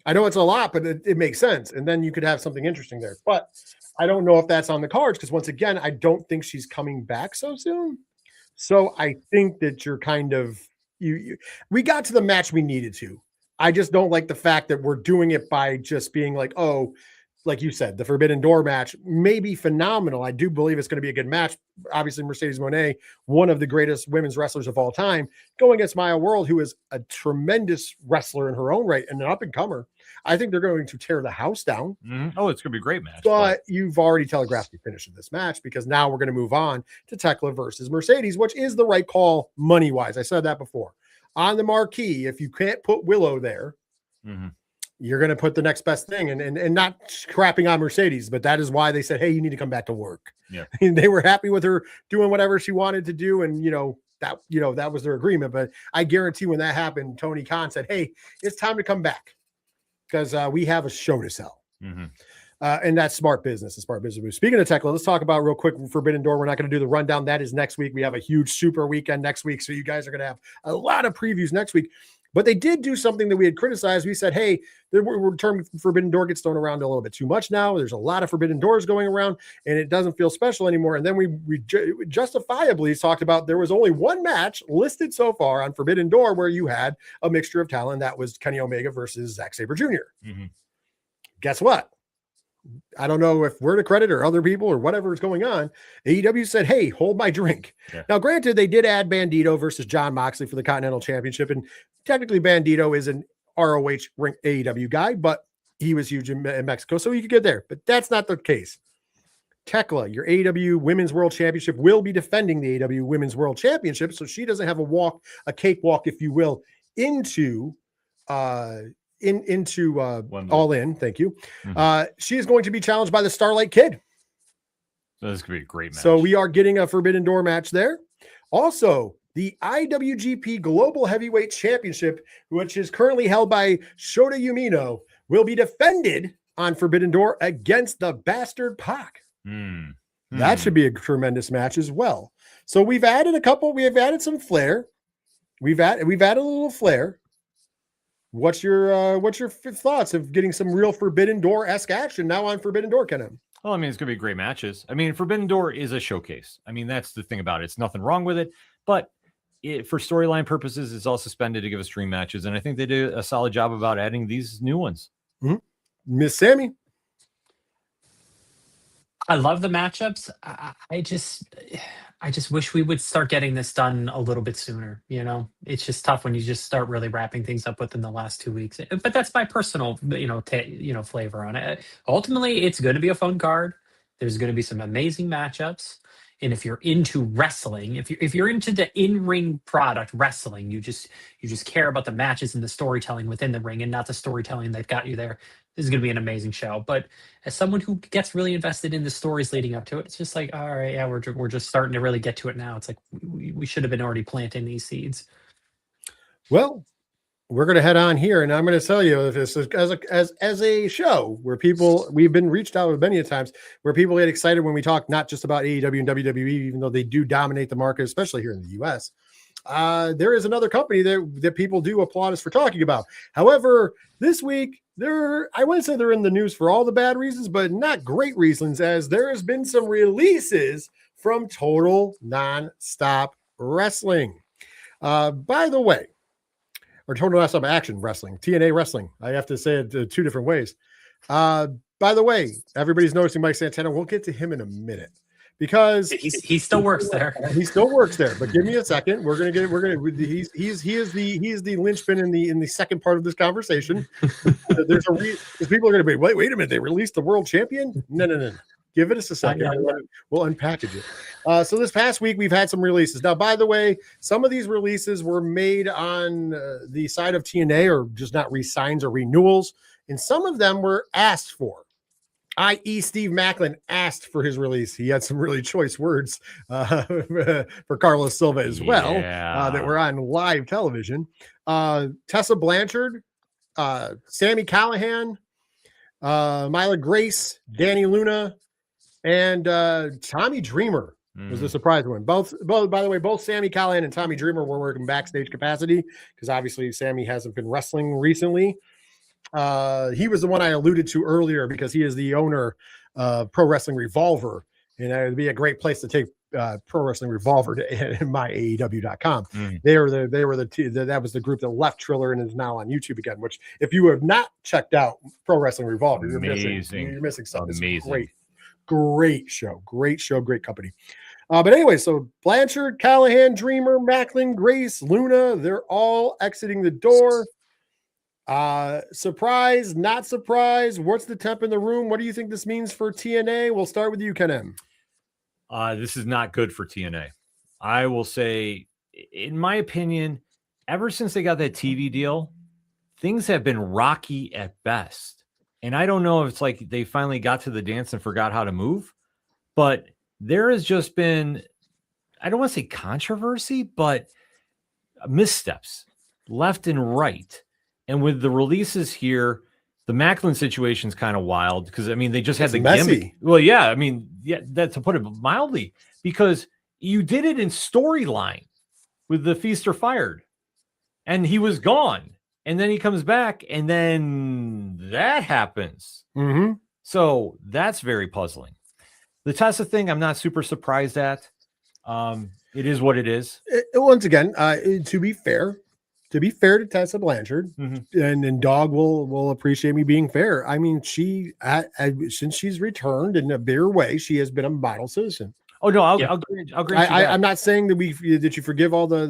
I know it's a lot, but it makes sense. And then you could have something interesting there. But I don't know if that's on the cards because once again, I don't think she's coming back so soon. So I think that you're kind of, we got to the match we needed to. I just don't like the fact that we're doing it by just being like, oh, like you said, the Forbidden Door match may be phenomenal. I do believe it's going to be a good match. Obviously, Mercedes Moné, one of the greatest women's wrestlers of all time, going against Maya World, who is a tremendous wrestler in her own right and an up-and-comer. I think they're going to tear the house down. Mm-hmm. Oh, it's going to be a great match. But you've already telegraphed the finish of this match because now we're going to move on to Tekla versus Mercedes, which is the right call money-wise. I said that before. On the marquee, if you can't put Willow there, mm-hmm. you're going to put the next best thing and not crapping on Mercedes, but that is why they said, hey, you need to come back to work. Yeah. And they were happy with her doing whatever she wanted to do. And, that was their agreement. But I guarantee when that happened, Tony Khan said, hey, it's time to come back because we have a show to sell. Mm-hmm. And that's smart business. Speaking of Tekla, let's talk about real quick Forbidden Door. We're not going to do the rundown. That is next week. We have a huge super weekend next week. So you guys are going to have a lot of previews next week. But they did do something that we had criticized. We said, hey, the term Forbidden Door gets thrown around a little bit too much now. There's a lot of Forbidden Doors going around, and it doesn't feel special anymore. And then we justifiably talked about there was only one match listed so far on Forbidden Door where you had a mixture of talent. That was Kenny Omega versus Zack Sabre Jr. Mm-hmm. Guess what? I don't know if we're to credit or other people or whatever is going on. AEW said, hey, hold my drink. Yeah. Now, granted, they did add Bandito versus John Moxley for the Continental Championship. And technically, Bandito is an ROH AEW guy, but he was huge in Mexico, so he could get there. But that's not the case. Tekla, your AEW Women's World Championship, will be defending the AEW Women's World Championship. So she doesn't have a cakewalk, if you will, into All In. Thank you. Mm-hmm. She is going to be challenged by the Starlight Kid. So this could be a great match. So we are getting a Forbidden Door match there. Also, the IWGP Global Heavyweight Championship, which is currently held by Shota Umino, will be defended on Forbidden Door against the Bastard Pac. That should be a tremendous match as well. So we've added a couple. We have added some flair. We've added a little flair. What's your thoughts of getting some real Forbidden Door-esque action now on Forbidden Door, Ken? Well, I mean, it's going to be great matches. I mean, Forbidden Door is a showcase. I mean, that's the thing about it. It's nothing wrong with it. But for storyline purposes, it's all suspended to give us dream matches. And I think they did a solid job about adding these new ones. Miss Sammy. I love the matchups. I just wish we would start getting this done a little bit sooner. You know, it's just tough when you just start really wrapping things up within the last 2 weeks. But that's my personal, flavor on it. Ultimately, it's going to be a fun card. There's going to be some amazing matchups. And if you're into wrestling, if you're into the in-ring product wrestling, you just care about the matches and the storytelling within the ring and not the storytelling that got you there. This is going to be an amazing show. But as someone who gets really invested in the stories leading up to it, it's just like, all right, yeah, we're just starting to really get to it now. It's like we should have been already planting these seeds. Well, we're going to head on here, and I'm going to tell you, if this is as a show where we've been reached out with many times where people get excited when we talk not just about AEW and WWE, even though they do dominate the market, especially here in the US. There is another company that people do applaud us for talking about. However, this week, I wouldn't say they're in the news for all the bad reasons, but not great reasons, as there has been some releases from Total Nonstop Wrestling. By the way, or Total Nonstop Action Wrestling, TNA Wrestling. I have to say it two different ways. By the way, everybody's noticing Mike Santana. We'll get to him in a minute because he still works there. He still works there. But give me a second. He is the linchpin in the second part of this conversation. There's because people are going to be wait a minute. They released the world champion? No. Give us a second. We'll unpackage it. So this past week, we've had some releases. Now, by the way, some of these releases were made on the side of TNA or just not re-signs or renewals. And some of them were asked for, i.e. Steve Macklin asked for his release. He had some really choice words for Carlos Silva as well that were on live television. Tessa Blanchard, Sami Callihan, Myla Grace, Danny Luna, and Tommy Dreamer was the surprise one. Both, by the way, both Sami Callihan and Tommy Dreamer were working backstage capacity because obviously Sami hasn't been wrestling recently. He was the one I alluded to earlier because he is the owner of Pro Wrestling Revolver, and it would be a great place to take Pro Wrestling Revolver to MyAEW.com. That was the group that left Triller and is now on YouTube again. Which, if you have not checked out Pro Wrestling Revolver, you're missing something. Amazing. It's great show, great company. But anyway, so Blanchard, Callahan, Dreamer, Macklin, Grace, Luna, they're all exiting the door. Surprise, not surprise. What's the temp in the room? What do you think this means for TNA? We'll start with you, Ken M. This is not good for TNA. I will say, in my opinion, ever since they got that TV deal, things have been rocky at best. And I don't know if it's like they finally got to the dance and forgot how to move, but there has just been, I don't want to say controversy, but missteps left and right. And with the releases here, the Macklin situation is kind of wild because, I mean, they just had the gimmick. Well, yeah, I mean, that to put it mildly, because you did it in storyline with the Feast or Fired, and he was gone. And then he comes back, and then that happens. Mm-hmm. So that's very puzzling. The Tessa thing, I'm not super surprised at. It is what it is. Once again, to be fair to Tessa Blanchard, and Dog will appreciate me being fair. I mean, since she's returned in a bigger way, she has been a model citizen. Oh no, I'll grant you that. I'm not saying that you forgive all the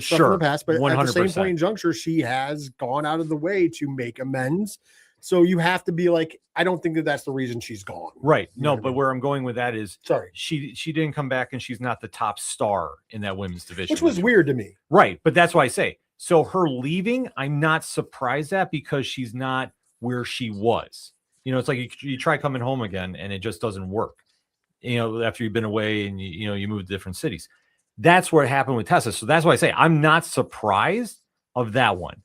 stuff in the past, but 100%. At the same point in juncture, she has gone out of the way to make amends. So you have to be like, I don't think that's the reason she's gone. Right. No, but where I'm going with that is, sorry, she didn't come back, and she's not the top star in that women's division, which was weird to me. Right, but that's why I say, so her leaving, I'm not surprised at, because she's not where she was. You know, it's like you try coming home again, and it just doesn't work. You know, after you've been away and you move to different cities. That's what happened with Tessa. So that's why I say I'm not surprised of that one.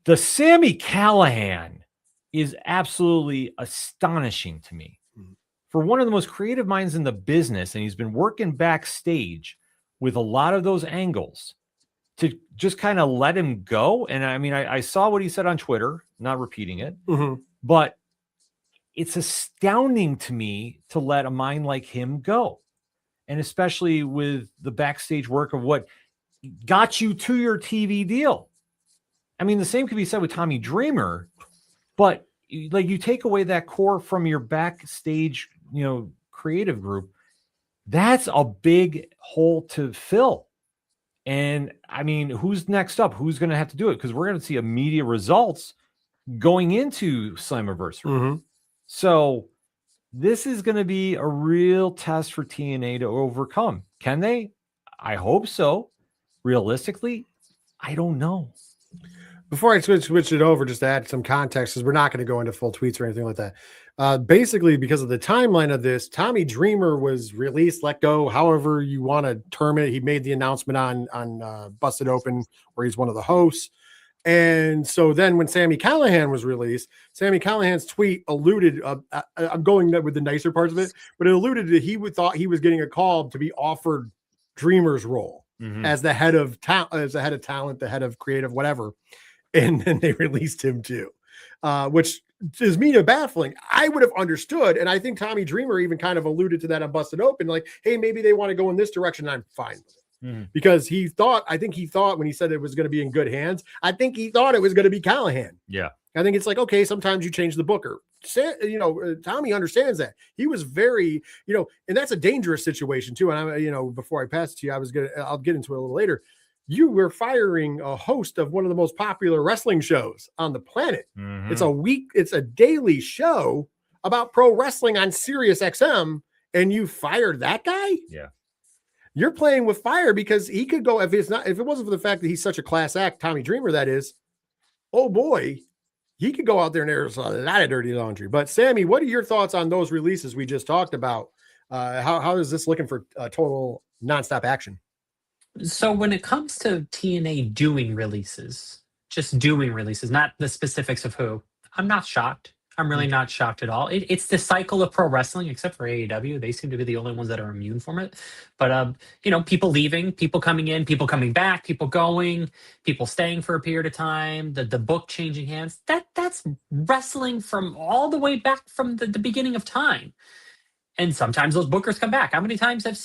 The Sami Callihan is absolutely astonishing to me. For one of the most creative minds in the business, and he's been working backstage with a lot of those angles, to just kind of let him go. And I mean, I saw what he said on Twitter, not repeating it, but it's astounding to me to let a mind like him go. And especially with the backstage work of what got you to your TV deal. I mean, the same could be said with Tommy Dreamer, but like you take away that core from your backstage, creative group, that's a big hole to fill. And I mean, who's next up? Who's going to have to do it? Because we're going to see immediate results going into Slammiversary. Mm-hmm. So this is going to be a real test for TNA to overcome. Can they? I hope so. Realistically, I don't know. Before I switch it over, just to add some context, because we're not going to go into full tweets or anything like that. Basically, because of the timeline of this, Tommy Dreamer was released, let go, however you want to term it. He made the announcement on Busted Open, where he's one of the hosts. And so then when Sami Callihan was released, Sami Callahan's tweet alluded, I'm going with the nicer parts of it, but it alluded that he thought he was getting a call to be offered Dreamer's role as the head of talent, the head of creative, whatever. And then they released him too, which is me baffling. I would have understood. And I think Tommy Dreamer even kind of alluded to that on Busted Open, like, hey, maybe they want to go in this direction. I'm fine with it. Because I think he thought when he said it was going to be in good hands, I think he thought it was going to be Callahan. Yeah. I think it's like, okay, sometimes you change the booker. Tommy understands that. He was very, and that's a dangerous situation too. And I, before I pass it to you, I'll get into it a little later. You were firing a host of one of the most popular wrestling shows on the planet. It's a daily show about pro wrestling on Sirius XM, and you fired that guy? Yeah. You're playing with fire, because he could go, if it wasn't for the fact that he's such a class act, Tommy Dreamer, that is, oh boy, he could go out there and there's a lot of dirty laundry. But Sammy, what are your thoughts on those releases we just talked about? How is this looking for total nonstop action? So when it comes to TNA doing releases, just doing releases, not the specifics of who, I'm not shocked. I'm really not shocked at all. It's the cycle of pro wrestling, except for AEW. They seem to be the only ones that are immune from it. But, people leaving, people coming in, people coming back, people going, people staying for a period of time, the book changing hands. That's wrestling from all the way back from the beginning of time. And sometimes those bookers come back. How many times have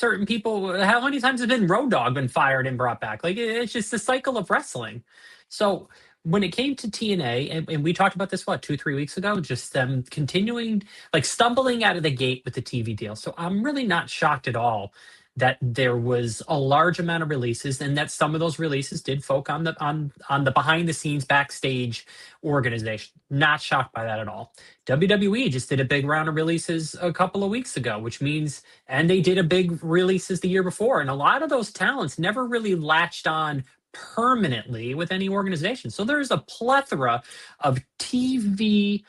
been Road Dogg been fired and brought back? Like, it's just the cycle of wrestling. So when it came to TNA, and we talked about this, 2-3 weeks ago, just them continuing, like stumbling out of the gate with the TV deal. So I'm really not shocked at all that there was a large amount of releases, and that some of those releases did focus on the behind the scenes backstage organization. Not shocked by that at all. WWE just did a big round of releases a couple of weeks ago, which means, and they did a big releases the year before, and a lot of those talents never really latched on permanently with any organization. So there's a plethora of TV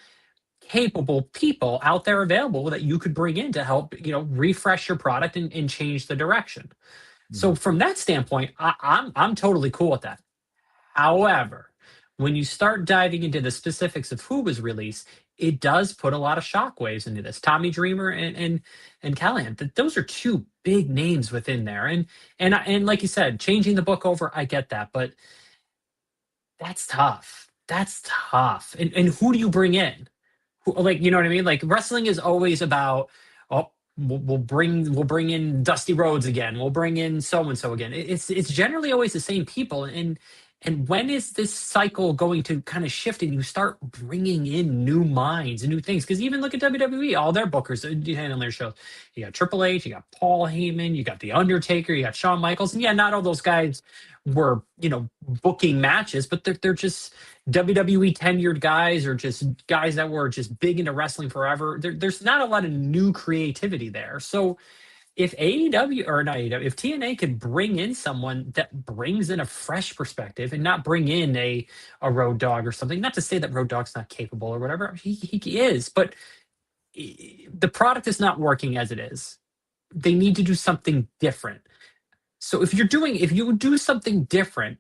capable people out there available that you could bring in to help, refresh your product and change the direction. So from that standpoint, I'm totally cool with that. However, when you start diving into the specifics of who was released, it does put a lot of shockwaves into this. Tommy Dreamer and Callahan, those are two big names within there. And like you said, changing the book over, I get that, but that's tough. That's tough. And who do you bring in? Like, you know what I mean? Like, wrestling is always about, we'll bring in Dusty Rhodes again. We'll bring in so-and-so again. It's generally always the same people. And when is this cycle going to kind of shift and you start bringing in new minds and new things? Because even look at WWE, all their bookers handling their shows. You got Triple H, you got Paul Heyman, you got The Undertaker, you got Shawn Michaels. And yeah, not all those guys were, booking matches, but they're just WWE tenured guys, or just guys that were just big into wrestling forever. There's not a lot of new creativity there. So if if TNA could bring in someone that brings in a fresh perspective and not bring in a Road Dogg or something, not to say that Road Dogg's not capable or whatever, he is, but the product is not working as it is. They need to do something different. So if you do something different,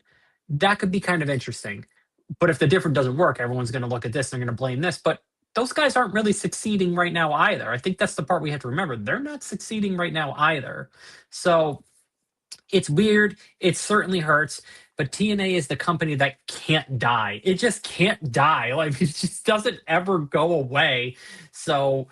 that could be kind of interesting. But if the different doesn't work, everyone's going to look at this and they're going to blame this. But those guys aren't really succeeding right now either. I think that's the part we have to remember. They're not succeeding right now either. So it's weird. It certainly hurts. But TNA is the company that can't die. It just can't die. Like, it just doesn't ever go away. So,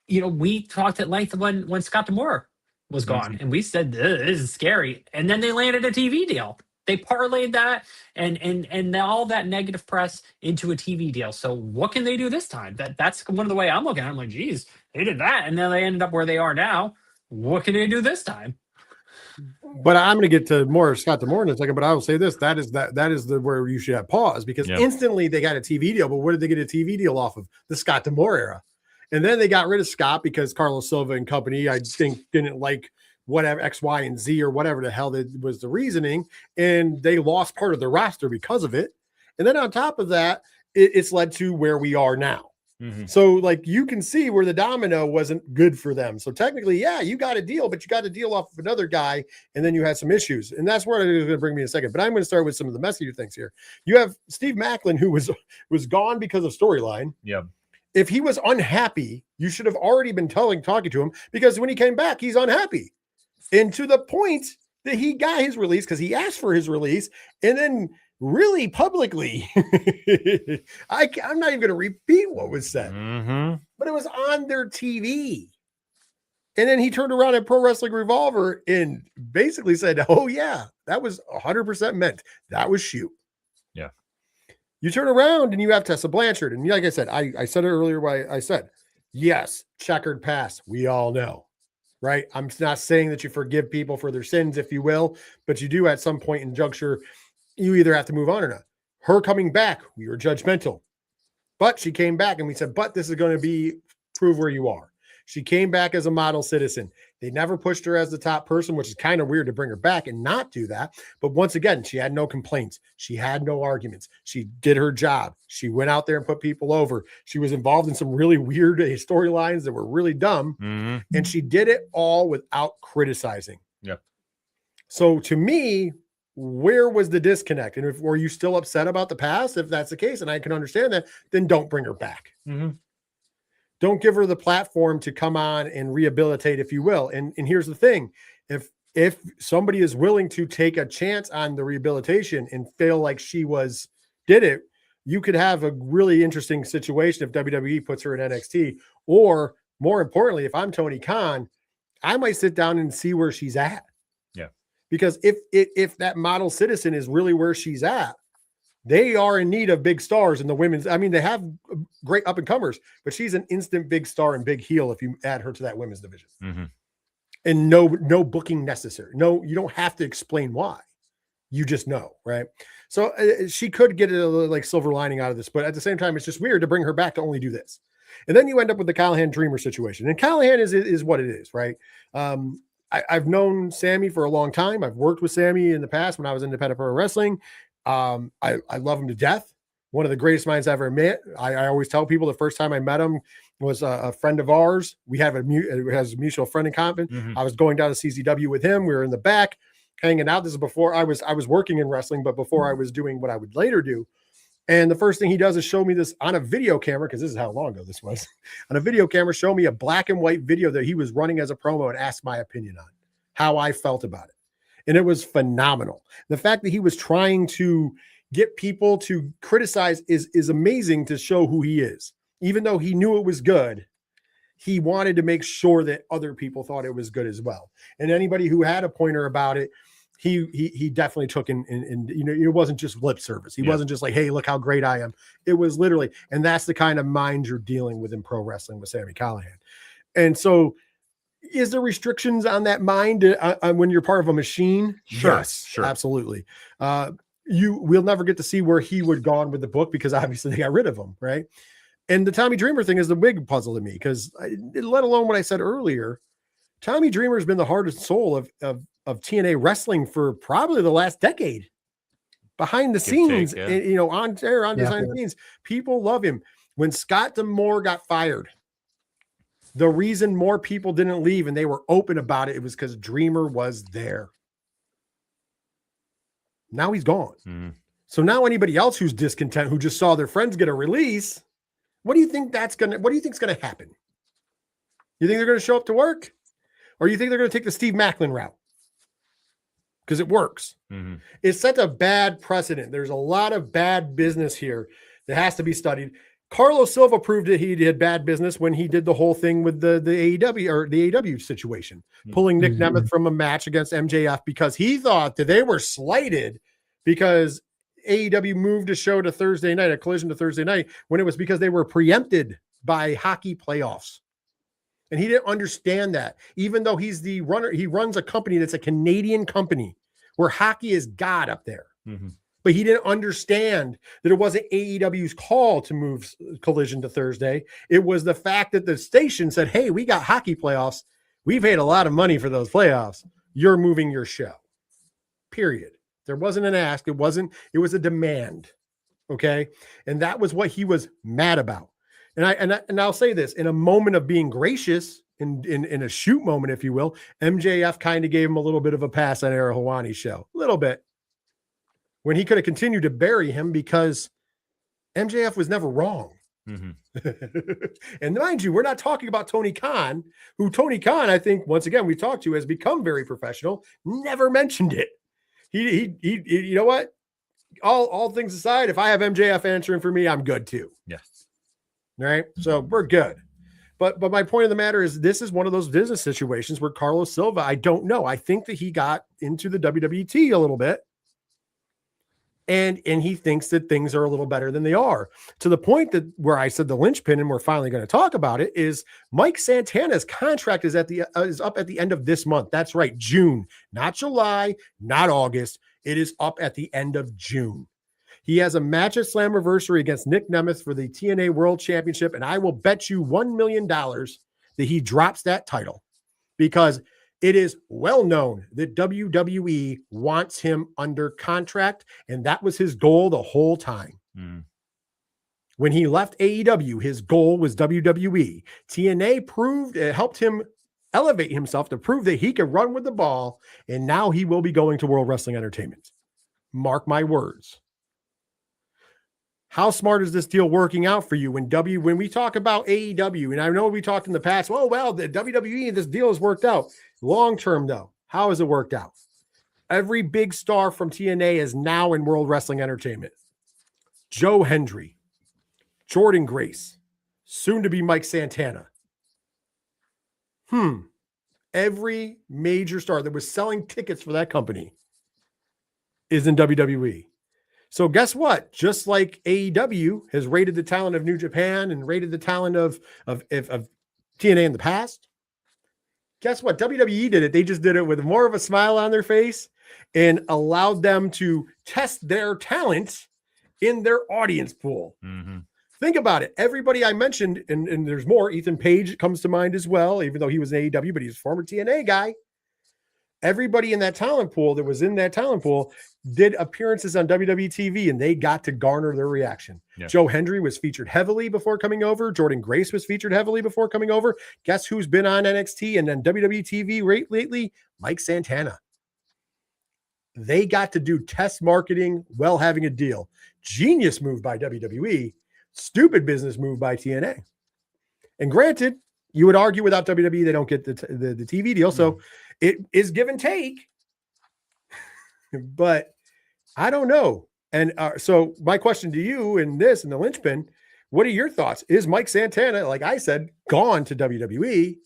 we talked at length when Scott D'Amore was gone. And we said, this is scary. And then they landed a TV deal. They parlayed that and all that negative press into a TV deal. So what can they do this time? That's one of the way I'm looking at it. I'm like, geez, they did that. And then they ended up where they are now. What can they do this time? But I'm going to get to more Scott D'Amore in a second, but I will say this, that is where you should have pause, because instantly they got a TV deal. But where did they get a TV deal off of? The Scott D'Amore era. And then they got rid of Scott because Carlos Silva and company, I think, didn't like whatever X, Y, and Z or whatever the hell that was the reasoning. And they lost part of the roster because of it. And then on top of that, it's led to where we are now. Mm-hmm. So like you can see where the domino wasn't good for them. So technically, yeah, you got a deal, but you got a deal off of another guy, and then you had some issues. And that's where it's going to bring me in a second. But I'm going to start with some of the messier things here. You have Steve Macklin, who was gone because of storyline. Yeah. If he was unhappy, you should have already been talking to him, because when he came back, he's unhappy. And to the point that he got his release, because he asked for his release, and then really publicly, I'm not even going to repeat what was said, but it was on their TV. And then he turned around at Pro Wrestling Revolver and basically said, oh yeah, that was 100% meant. That was shoot. Yeah. You turn around and you have Tessa Blanchard. And like I said, I said it earlier, why I said, yes, checkered past. We all know, right? I'm not saying that you forgive people for their sins, if you will, but you do at some point in juncture, you either have to move on or not. Her coming back, we were judgmental, but she came back and we said, but this is going to prove where you are. She came back as a model citizen. They never pushed her as the top person, which is kind of weird to bring her back and not do that. But once again, she had no complaints. She had no arguments. She did her job. She went out there and put people over. She was involved in some really weird storylines that were really dumb. And she did it all without criticizing. Yep. So to me, where was the disconnect? And were you still upset about the past? If that's the case, and I can understand that, then don't bring her back. Don't give her the platform to come on and rehabilitate, if you will. And here's the thing. If somebody is willing to take a chance on the rehabilitation and fail like she did it, you could have a really interesting situation if WWE puts her in NXT. Or more importantly, if I'm Tony Khan, I might sit down and see where she's at. Because if that model citizen is really where she's at, they are in need of big stars in the women's. I mean, they have great up and comers, but she's an instant big star and big heel if you add her to that women's division. And no booking necessary. No, you don't have to explain why. You just know, right? So she could get a like silver lining out of this, but at the same time, it's just weird to bring her back to only do this. And then you end up with the Callahan Dreamer situation. And Callahan is what it is, right? I've known Sammy for a long time. I've worked with Sammy in the past when I was independent pro wrestling. I love him to death. One of the greatest minds I ever met. I always tell people the first time I met him was a friend of ours. We have a mutual friend in common. I was going down to CZW with him. We were in the back hanging out. This is before I was working in wrestling, but before I was doing what I would later do. And the first thing he does is show me this on a video camera, because this is how long ago this was, on a video camera, show me a black and white video that he was running as a promo and ask my opinion on how I felt about it. And it was phenomenal. The fact that he was trying to get people to criticize is amazing to show who he is. Even though he knew it was good, he wanted to make sure that other people thought it was good as well. And anybody who had a pointer about it, he definitely took in it wasn't just lip service. He wasn't just like, hey, look how great I am. It was literally, and that's the kind of mind you're dealing with in pro wrestling with Sami Callihan. And so is there restrictions on that mind when you're part of a machine? Sure, yes, sure. Absolutely. We'll never get to see where he would gone with the book, because obviously they got rid of him. Right. And the Tommy Dreamer thing is the big puzzle to me, because let alone what I said earlier, Tommy Dreamer has been the heart and soul of TNA wrestling for probably the last decade. Behind the scenes, on air, on behind the scenes, people love him. When Scott D'Amore got fired, the reason more people didn't leave and they were open about it was because Dreamer was there. Now he's gone. So now anybody else who's discontent, who just saw their friends get a release, what do you think is going to happen? You think they're going to show up to work? Or you think they're going to take the Steve Macklin route? Because it works. It sets a bad precedent. There's a lot of bad business here that has to be studied. Carlos Silva proved that he did bad business when he did the whole thing with the AEW or the AEW situation, pulling Nick Nemeth from a match against MJF because he thought that they were slighted because AEW moved a show to Thursday night, a collision to Thursday night, when it was because they were preempted by hockey playoffs. And he didn't understand that, even though he's the runner, he runs a company that's a Canadian company where hockey is God up there. But he didn't understand that it wasn't AEW's call to move collision to Thursday. It was the fact that the station said, hey, we got hockey playoffs. We paid a lot of money for those playoffs. You're moving your show. Period. There wasn't an ask. It was a demand. Okay. And that was what he was mad about. And I'll say this, in a moment of being gracious, in a shoot moment, if you will, MJF kind of gave him a little bit of a pass on Ariel Helwani's show. A little bit. When he could have continued to bury him because MJF was never wrong. And mind you, we're not talking about Tony Khan, who Tony Khan, I think, once again, we talked to, has become very professional, never mentioned it. He you know what? All things aside, if I have MJF answering for me, I'm good too. Yes. All right. So we're good. But my point of the matter is this is one of those business situations where Carlos Silva, I don't know. I think that he got into the WWT a little bit. And he thinks that things are a little better than they are, to the point that where I said the linchpin, and we're finally going to talk about it, is Mike Santana's contract is up at the end of this month. That's right. June, not July, not August. It is up at the end of June. He has a match at Slammiversary against Nick Nemeth for the TNA World Championship. And I will bet you $1 million that he drops that title, because it is well known that WWE wants him under contract, and that was his goal the whole time. When he left AEW, his goal was WWE. TNA helped him elevate himself to prove that he could run with the ball, and now he will be going to World Wrestling Entertainment. Mark my words. How smart is this deal working out for you when we talk about AEW, and I know we talked in the past, well, the WWE, this deal has worked out. Long term, though, how has it worked out? Every big star from TNA is now in World Wrestling Entertainment. Joe Hendry, Jordan Grace, soon to be Mike Santana. Every major star that was selling tickets for that company is in WWE. So guess what? Just like AEW has rated the talent of New Japan and rated the talent of TNA in the past, guess what? WWE did it. They just did it with more of a smile on their face and allowed them to test their talent in their audience pool. Think about it. Everybody I mentioned, and there's more. Ethan Page comes to mind as well, even though he was an AEW, but he's a former TNA guy. Everybody in that talent pool that was in that talent pool did appearances on WWE TV, and they got to garner their reaction. Yeah. Joe Hendry was featured heavily before coming over. Jordan Grace was featured heavily before coming over. Guess who's been on NXT and then WWE TV lately? Mike Santana. They got to do test marketing while having a deal. Genius move by WWE. Stupid business move by TNA. And granted, you would argue without WWE, they don't get the TV deal. So it is give and take. But I don't know. And so my question to you in this, in the linchpin, what are your thoughts? Is Mike Santana, like I said, gone to WWE?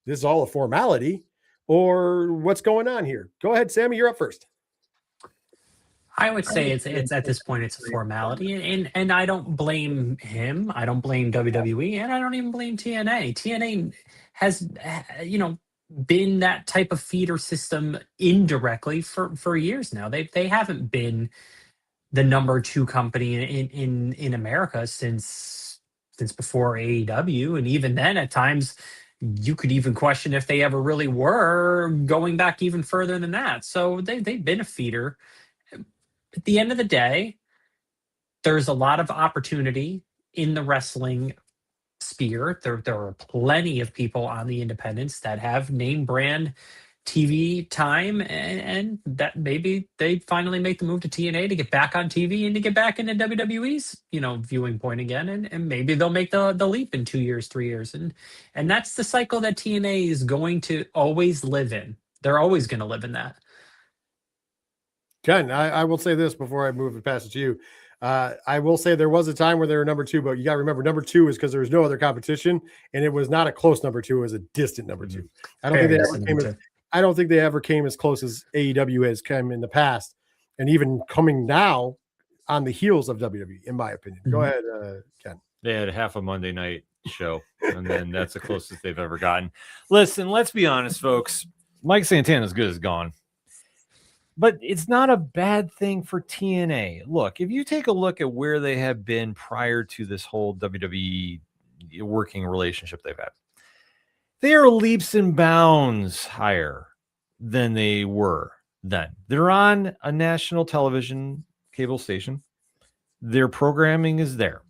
This is all a formality, or what's going on here? Go ahead, Sammy, you're up first. I would say it's at this point, it's a formality, and I don't blame him. I don't blame WWE, and I don't even blame TNA. TNA has, been that type of feeder system indirectly for years now. They haven't been the number 2 company in America since before AEW, and even then, at times, you could even question if they ever really were, going back even further than that. So they've been a feeder. At the end of the day, there's a lot of opportunity in the wrestling sphere. There are plenty of people on the independents that have name brand TV time, and that maybe they finally make the move to TNA to get back on TV and to get back into WWE's, viewing point again. And maybe they'll make the leap in 2 years, 3 years. And that's the cycle that TNA is going to always live in. They're always going to live in that. Ken, I will say this before I move it past it to you. I will say there was a time where they were number 2, but you got to remember number 2 is because there was no other competition, and it was not a close number 2; it was a distant number 2. I don't think they ever came as close as AEW has come in the past, and even coming now on the heels of WWE, in my opinion. Go ahead, Ken. They had half a Monday night show, and then that's the closest they've ever gotten. Listen, let's be honest, folks. Mike Santana's good as gone. But it's not a bad thing for TNA. Look, if you take a look at where they have been prior to this whole WWE working relationship they've had, they are leaps and bounds higher than they were then. They're on a national television cable station. Their programming is there.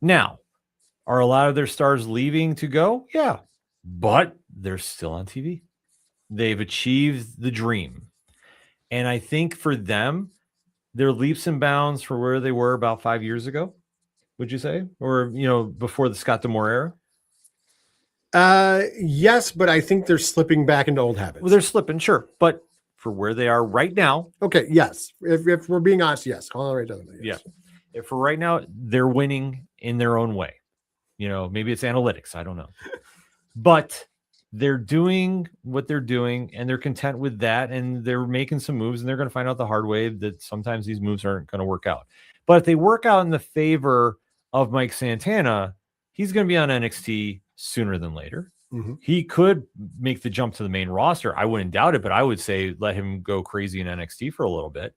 Now, are a lot of their stars leaving to go? Yeah, but they're still on TV. They've achieved the dream. And I think for them, they're leaps and bounds for where they were about 5 years ago, would you say? Or, before the Scott D'Amore era? Yes, but I think they're slipping back into old habits. Well, they're slipping, sure. But for where they are right now. Okay, yes. If we're being honest, yes. All right, yes. Yeah. If for right now, they're winning in their own way. Maybe it's analytics. I don't know. But they're doing what they're doing, and they're content with that, and they're making some moves, and they're going to find out the hard way that sometimes these moves aren't going to work out. But if they work out in the favor of Mike Santana, he's going to be on NXT sooner than later. He could make the jump to the main roster. I wouldn't doubt it, but I would say let him go crazy in NXT for a little bit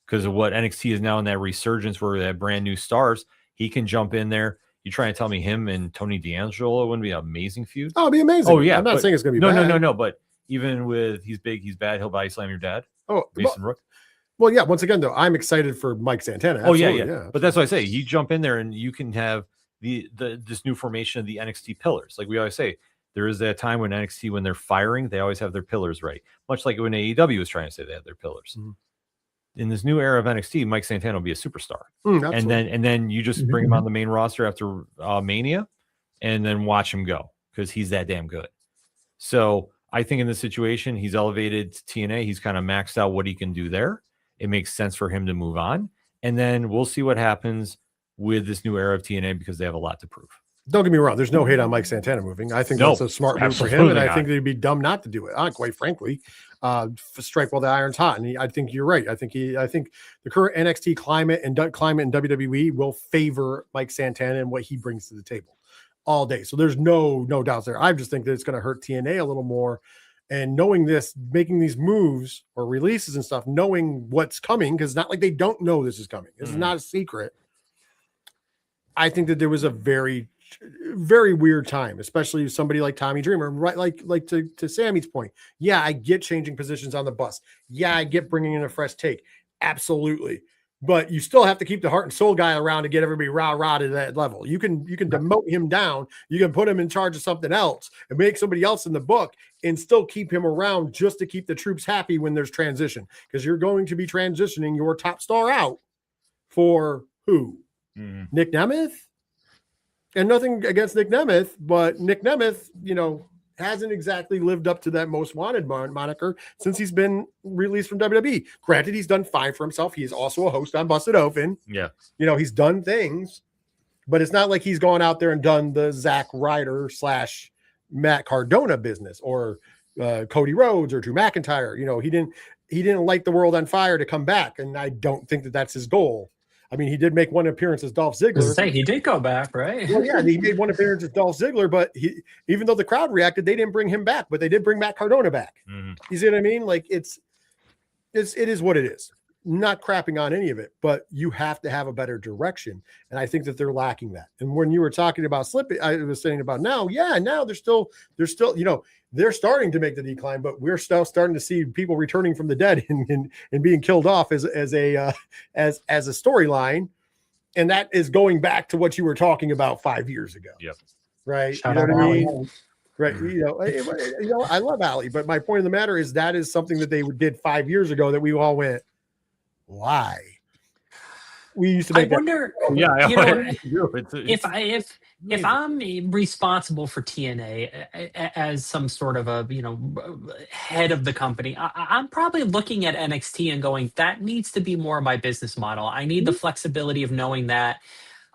because of what NXT is now in that resurgence where they have brand new stars. He can jump in there. You trying to tell me him and Tony D'Angelo wouldn't be an amazing feud? Oh, it'd be amazing. Oh, yeah. I'm not saying it's going to be bad. No. But even with he's big, he's bad, he'll body slam your dad. Oh, Mason Rook. Well, yeah. Once again, though, I'm excited for Mike Santana. Absolutely, yeah. But that's what I say. You jump in there and you can have this new formation of the NXT pillars. Like we always say, there is that time when NXT, when they're firing, they always have their pillars right. Much like when AEW was trying to say they had their pillars. In this new era of NXT, Mike Santana will be a superstar. And then you just bring him on the main roster after Mania and then watch him go because he's that damn good. So I think in this situation, he's elevated to TNA. He's kind of maxed out what he can do there. It makes sense for him to move on. And then we'll see what happens with this new era of TNA because they have a lot to prove. Don't get me wrong. There's no hate on Mike Santana moving. I think that's a smart move for him. And I think they'd be dumb not to do it. Quite frankly, strike while the iron's hot. And I think you're right. I think the current NXT climate in WWE will favor Mike Santana and what he brings to the table all day. So there's no doubts there. I just think that it's going to hurt TNA a little more. And knowing this, making these moves or releases and stuff, knowing what's coming, because it's not like they don't know this is coming. This is not a secret. I think that there was a very weird time, especially somebody like Tommy Dreamer, right? Like to Sammy's point. Yeah, I get changing positions on the bus. Yeah, I get bringing in a fresh take. Absolutely. But you still have to keep the heart and soul guy around to get everybody rah to that level. You can demote him down. You can put him in charge of something else and make somebody else in the book and still keep him around just to keep the troops happy when there's transition, because you're going to be transitioning your top star out for who? Nick Nemeth? And nothing against Nick Nemeth, but Nick Nemeth, hasn't exactly lived up to that most wanted moniker since he's been released from WWE. Granted, he's done fine for himself. He is also a host on Busted Open. Yeah. He's done things, but it's not like he's gone out there and done the Zack Ryder / Matt Cardona business or Cody Rhodes or Drew McIntyre. He didn't light the world on fire to come back. And I don't think that that's his goal. I mean, he did make one appearance as Dolph Ziggler. He did go back, right? Well, yeah, he made one appearance as Dolph Ziggler, but even though the crowd reacted, they didn't bring him back, but they did bring Matt Cardona back. You see what I mean? Like it is what it is. Not crapping on any of it, but you have to have a better direction, and I think that they're lacking that. And when you were talking about slipping, I was saying about now they're still they're starting to make the decline, but we're still starting to see people returning from the dead and being killed off as a storyline, and that is going back to what you were talking about 5 years ago. Yep. Right. Shout you know out what I mean? Ali. Right. I love Ali, but my point of the matter is that is something that they did 5 years ago that we all went, why? We used to I make that. wonder, Yeah, you know, if if I'm responsible for TNA as some sort of a head of the company, I'm probably looking at NXT and going, that needs to be more of my business model. I need the flexibility of knowing that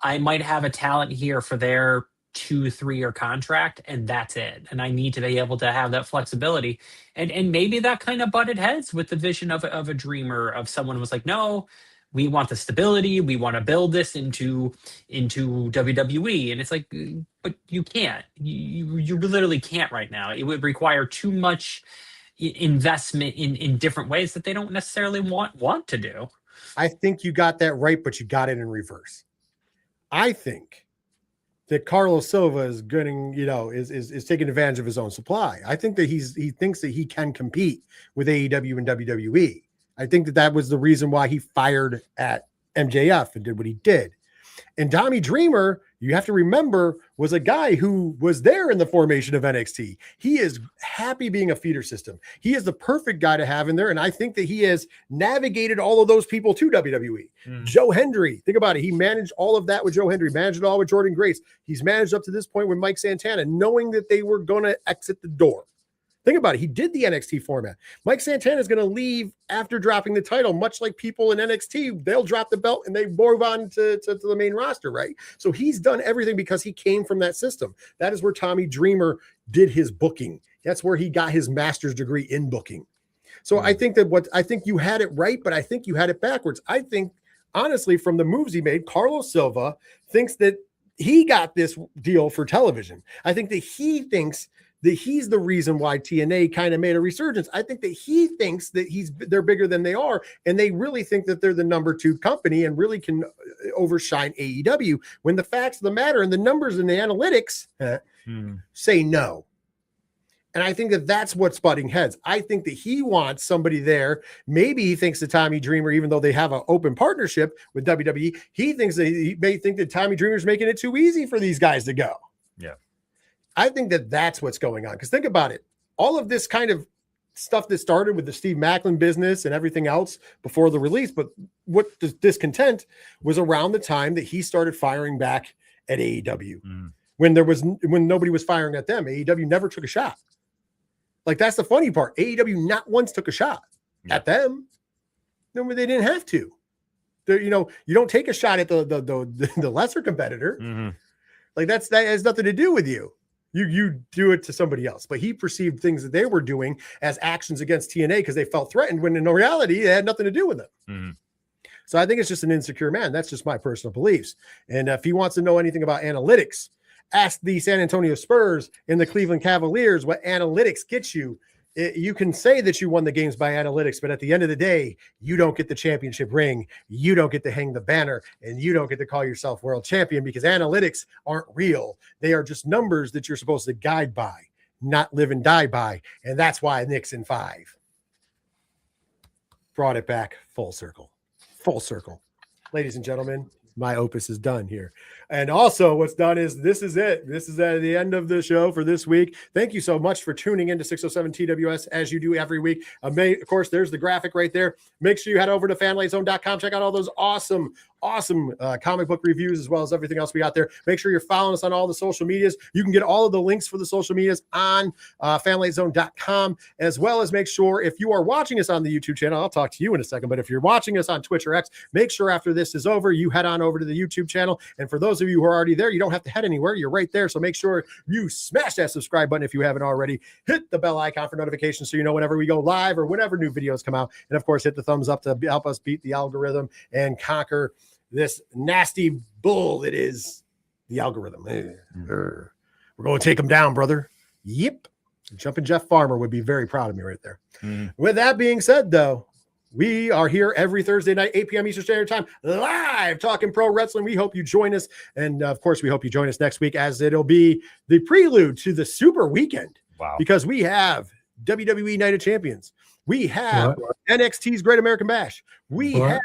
I might have a talent here for their 2-3 year contract, and that's it. And I need to be able to have that flexibility. And maybe that kind of butted heads with the vision of a dreamer, of someone who was like, no, we want the stability. We want to build this into WWE. And it's like, but you can't. You literally can't right now. It would require too much investment in different ways that they don't necessarily want to do. I think you got that right, but you got it in reverse. I think that Carlos Silva is getting, is taking advantage of his own supply. I think that he thinks that he can compete with AEW and WWE. I think that was the reason why he fired at MJF and did what he did. And Tommy Dreamer, you have to remember, was a guy who was there in the formation of NXT. He is happy being a feeder system. He is the perfect guy to have in there. And I think that he has navigated all of those people to WWE. Joe Hendry, think about it. He managed all of that with Joe Hendry, managed it all with Jordan Grace. He's managed up to this point with Mike Santana, knowing that they were going to exit the door. Think about it. He did the NXT format. Mike Santana is going to leave after dropping the title, much like people in NXT. They'll drop the belt and they move on to the main roster, right? So he's done everything because he came from that system. That is where Tommy Dreamer did his booking. That's where he got his master's degree in booking. So I think that you had it right, but I think you had it backwards. I think, honestly, from the moves he made, Carlos Silva thinks that he got this deal for television. I think that he thinks that he's the reason why TNA kind of made a resurgence. I think that he thinks that they're bigger than they are, and they really think that they're the number 2 company and really can overshine AEW, when the facts of the matter and the numbers and the analytics say no. And I think that that's what's butting heads. I think that he wants somebody there. Maybe he thinks that Tommy Dreamer, even though they have an open partnership with WWE, he may think that Tommy Dreamer's making it too easy for these guys to go. Yeah. I think that that's what's going on. Because think about it. All of this kind of stuff that started with the Steve Maclin business and everything else before the release, but what the discontent was around the time that he started firing back at AEW. When nobody was firing at them. AEW never took a shot. Like, that's the funny part. AEW not once took a shot at them. No, they didn't have to. You don't take a shot at the lesser competitor. Like, that has nothing to do with you. You do it to somebody else. But he perceived things that they were doing as actions against TNA because they felt threatened, when in reality, it had nothing to do with them. So I think it's just an insecure man. That's just my personal beliefs. And if he wants to know anything about analytics, ask the San Antonio Spurs and the Cleveland Cavaliers what analytics gets you. You can say that you won the games by analytics, but at the end of the day, you don't get the championship ring. You don't get to hang the banner, and you don't get to call yourself world champion, because analytics aren't real. They are just numbers that you're supposed to guide by, not live and die by. And that's why KNICKS in 5 brought it back full circle. Ladies and gentlemen, my opus is done here. And also what's done is this is it. This is at the end of the show for this week. Thank you so much for tuning into 607 TWS as you do every week. Of course, there's the graphic right there. Make sure you head over to fanlightzone.com. Check out all those awesome comic book reviews, as well as everything else we got there. Make sure you're following us on all the social medias. You can get all of the links for the social medias on fanlightzone.com, as well as make sure, if you are watching us on the YouTube channel, I'll talk to you in a second, but if you're watching us on Twitch or X, make sure after this is over, you head on over to the YouTube channel. And for those of you who are already there, you don't have to head anywhere. You're right there. So make sure you smash that subscribe button if you haven't already. Hit the bell icon for notifications so you know whenever we go live or whenever new videos come out. And of course, hit the thumbs up to help us beat the algorithm and conquer this nasty bull that is the algorithm. We're going to take him down, brother. Yep. Jumping Jeff Farmer would be very proud of me right there. With that being said, though, we are here every Thursday night, 8 p.m. Eastern Standard Time, live talking pro wrestling. We hope you join us. And of course, we hope you join us next week, as it'll be the prelude to the Super Weekend. Wow. Because we have WWE Night of Champions. We have NXT's Great American Bash. We have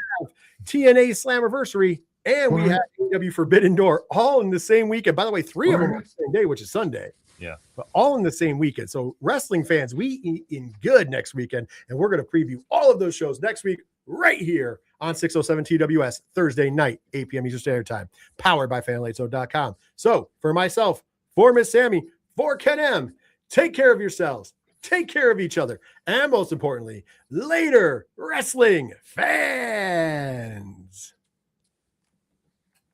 TNA Slammiversary, and we have AEW Forbidden Door, all in the same weekend. By the way, 3 of them on the same day, which is Sunday. Yeah. But all in the same weekend. So wrestling fans, we eat in good next weekend, and we're going to preview all of those shows next week right here on 607 TWS Thursday night, 8 p.m. Eastern Standard Time, powered by fanlightZone.com. So for myself, for Miss Sammy, for Ken M, take care of yourselves, take care of each other, and most importantly, later wrestling fans.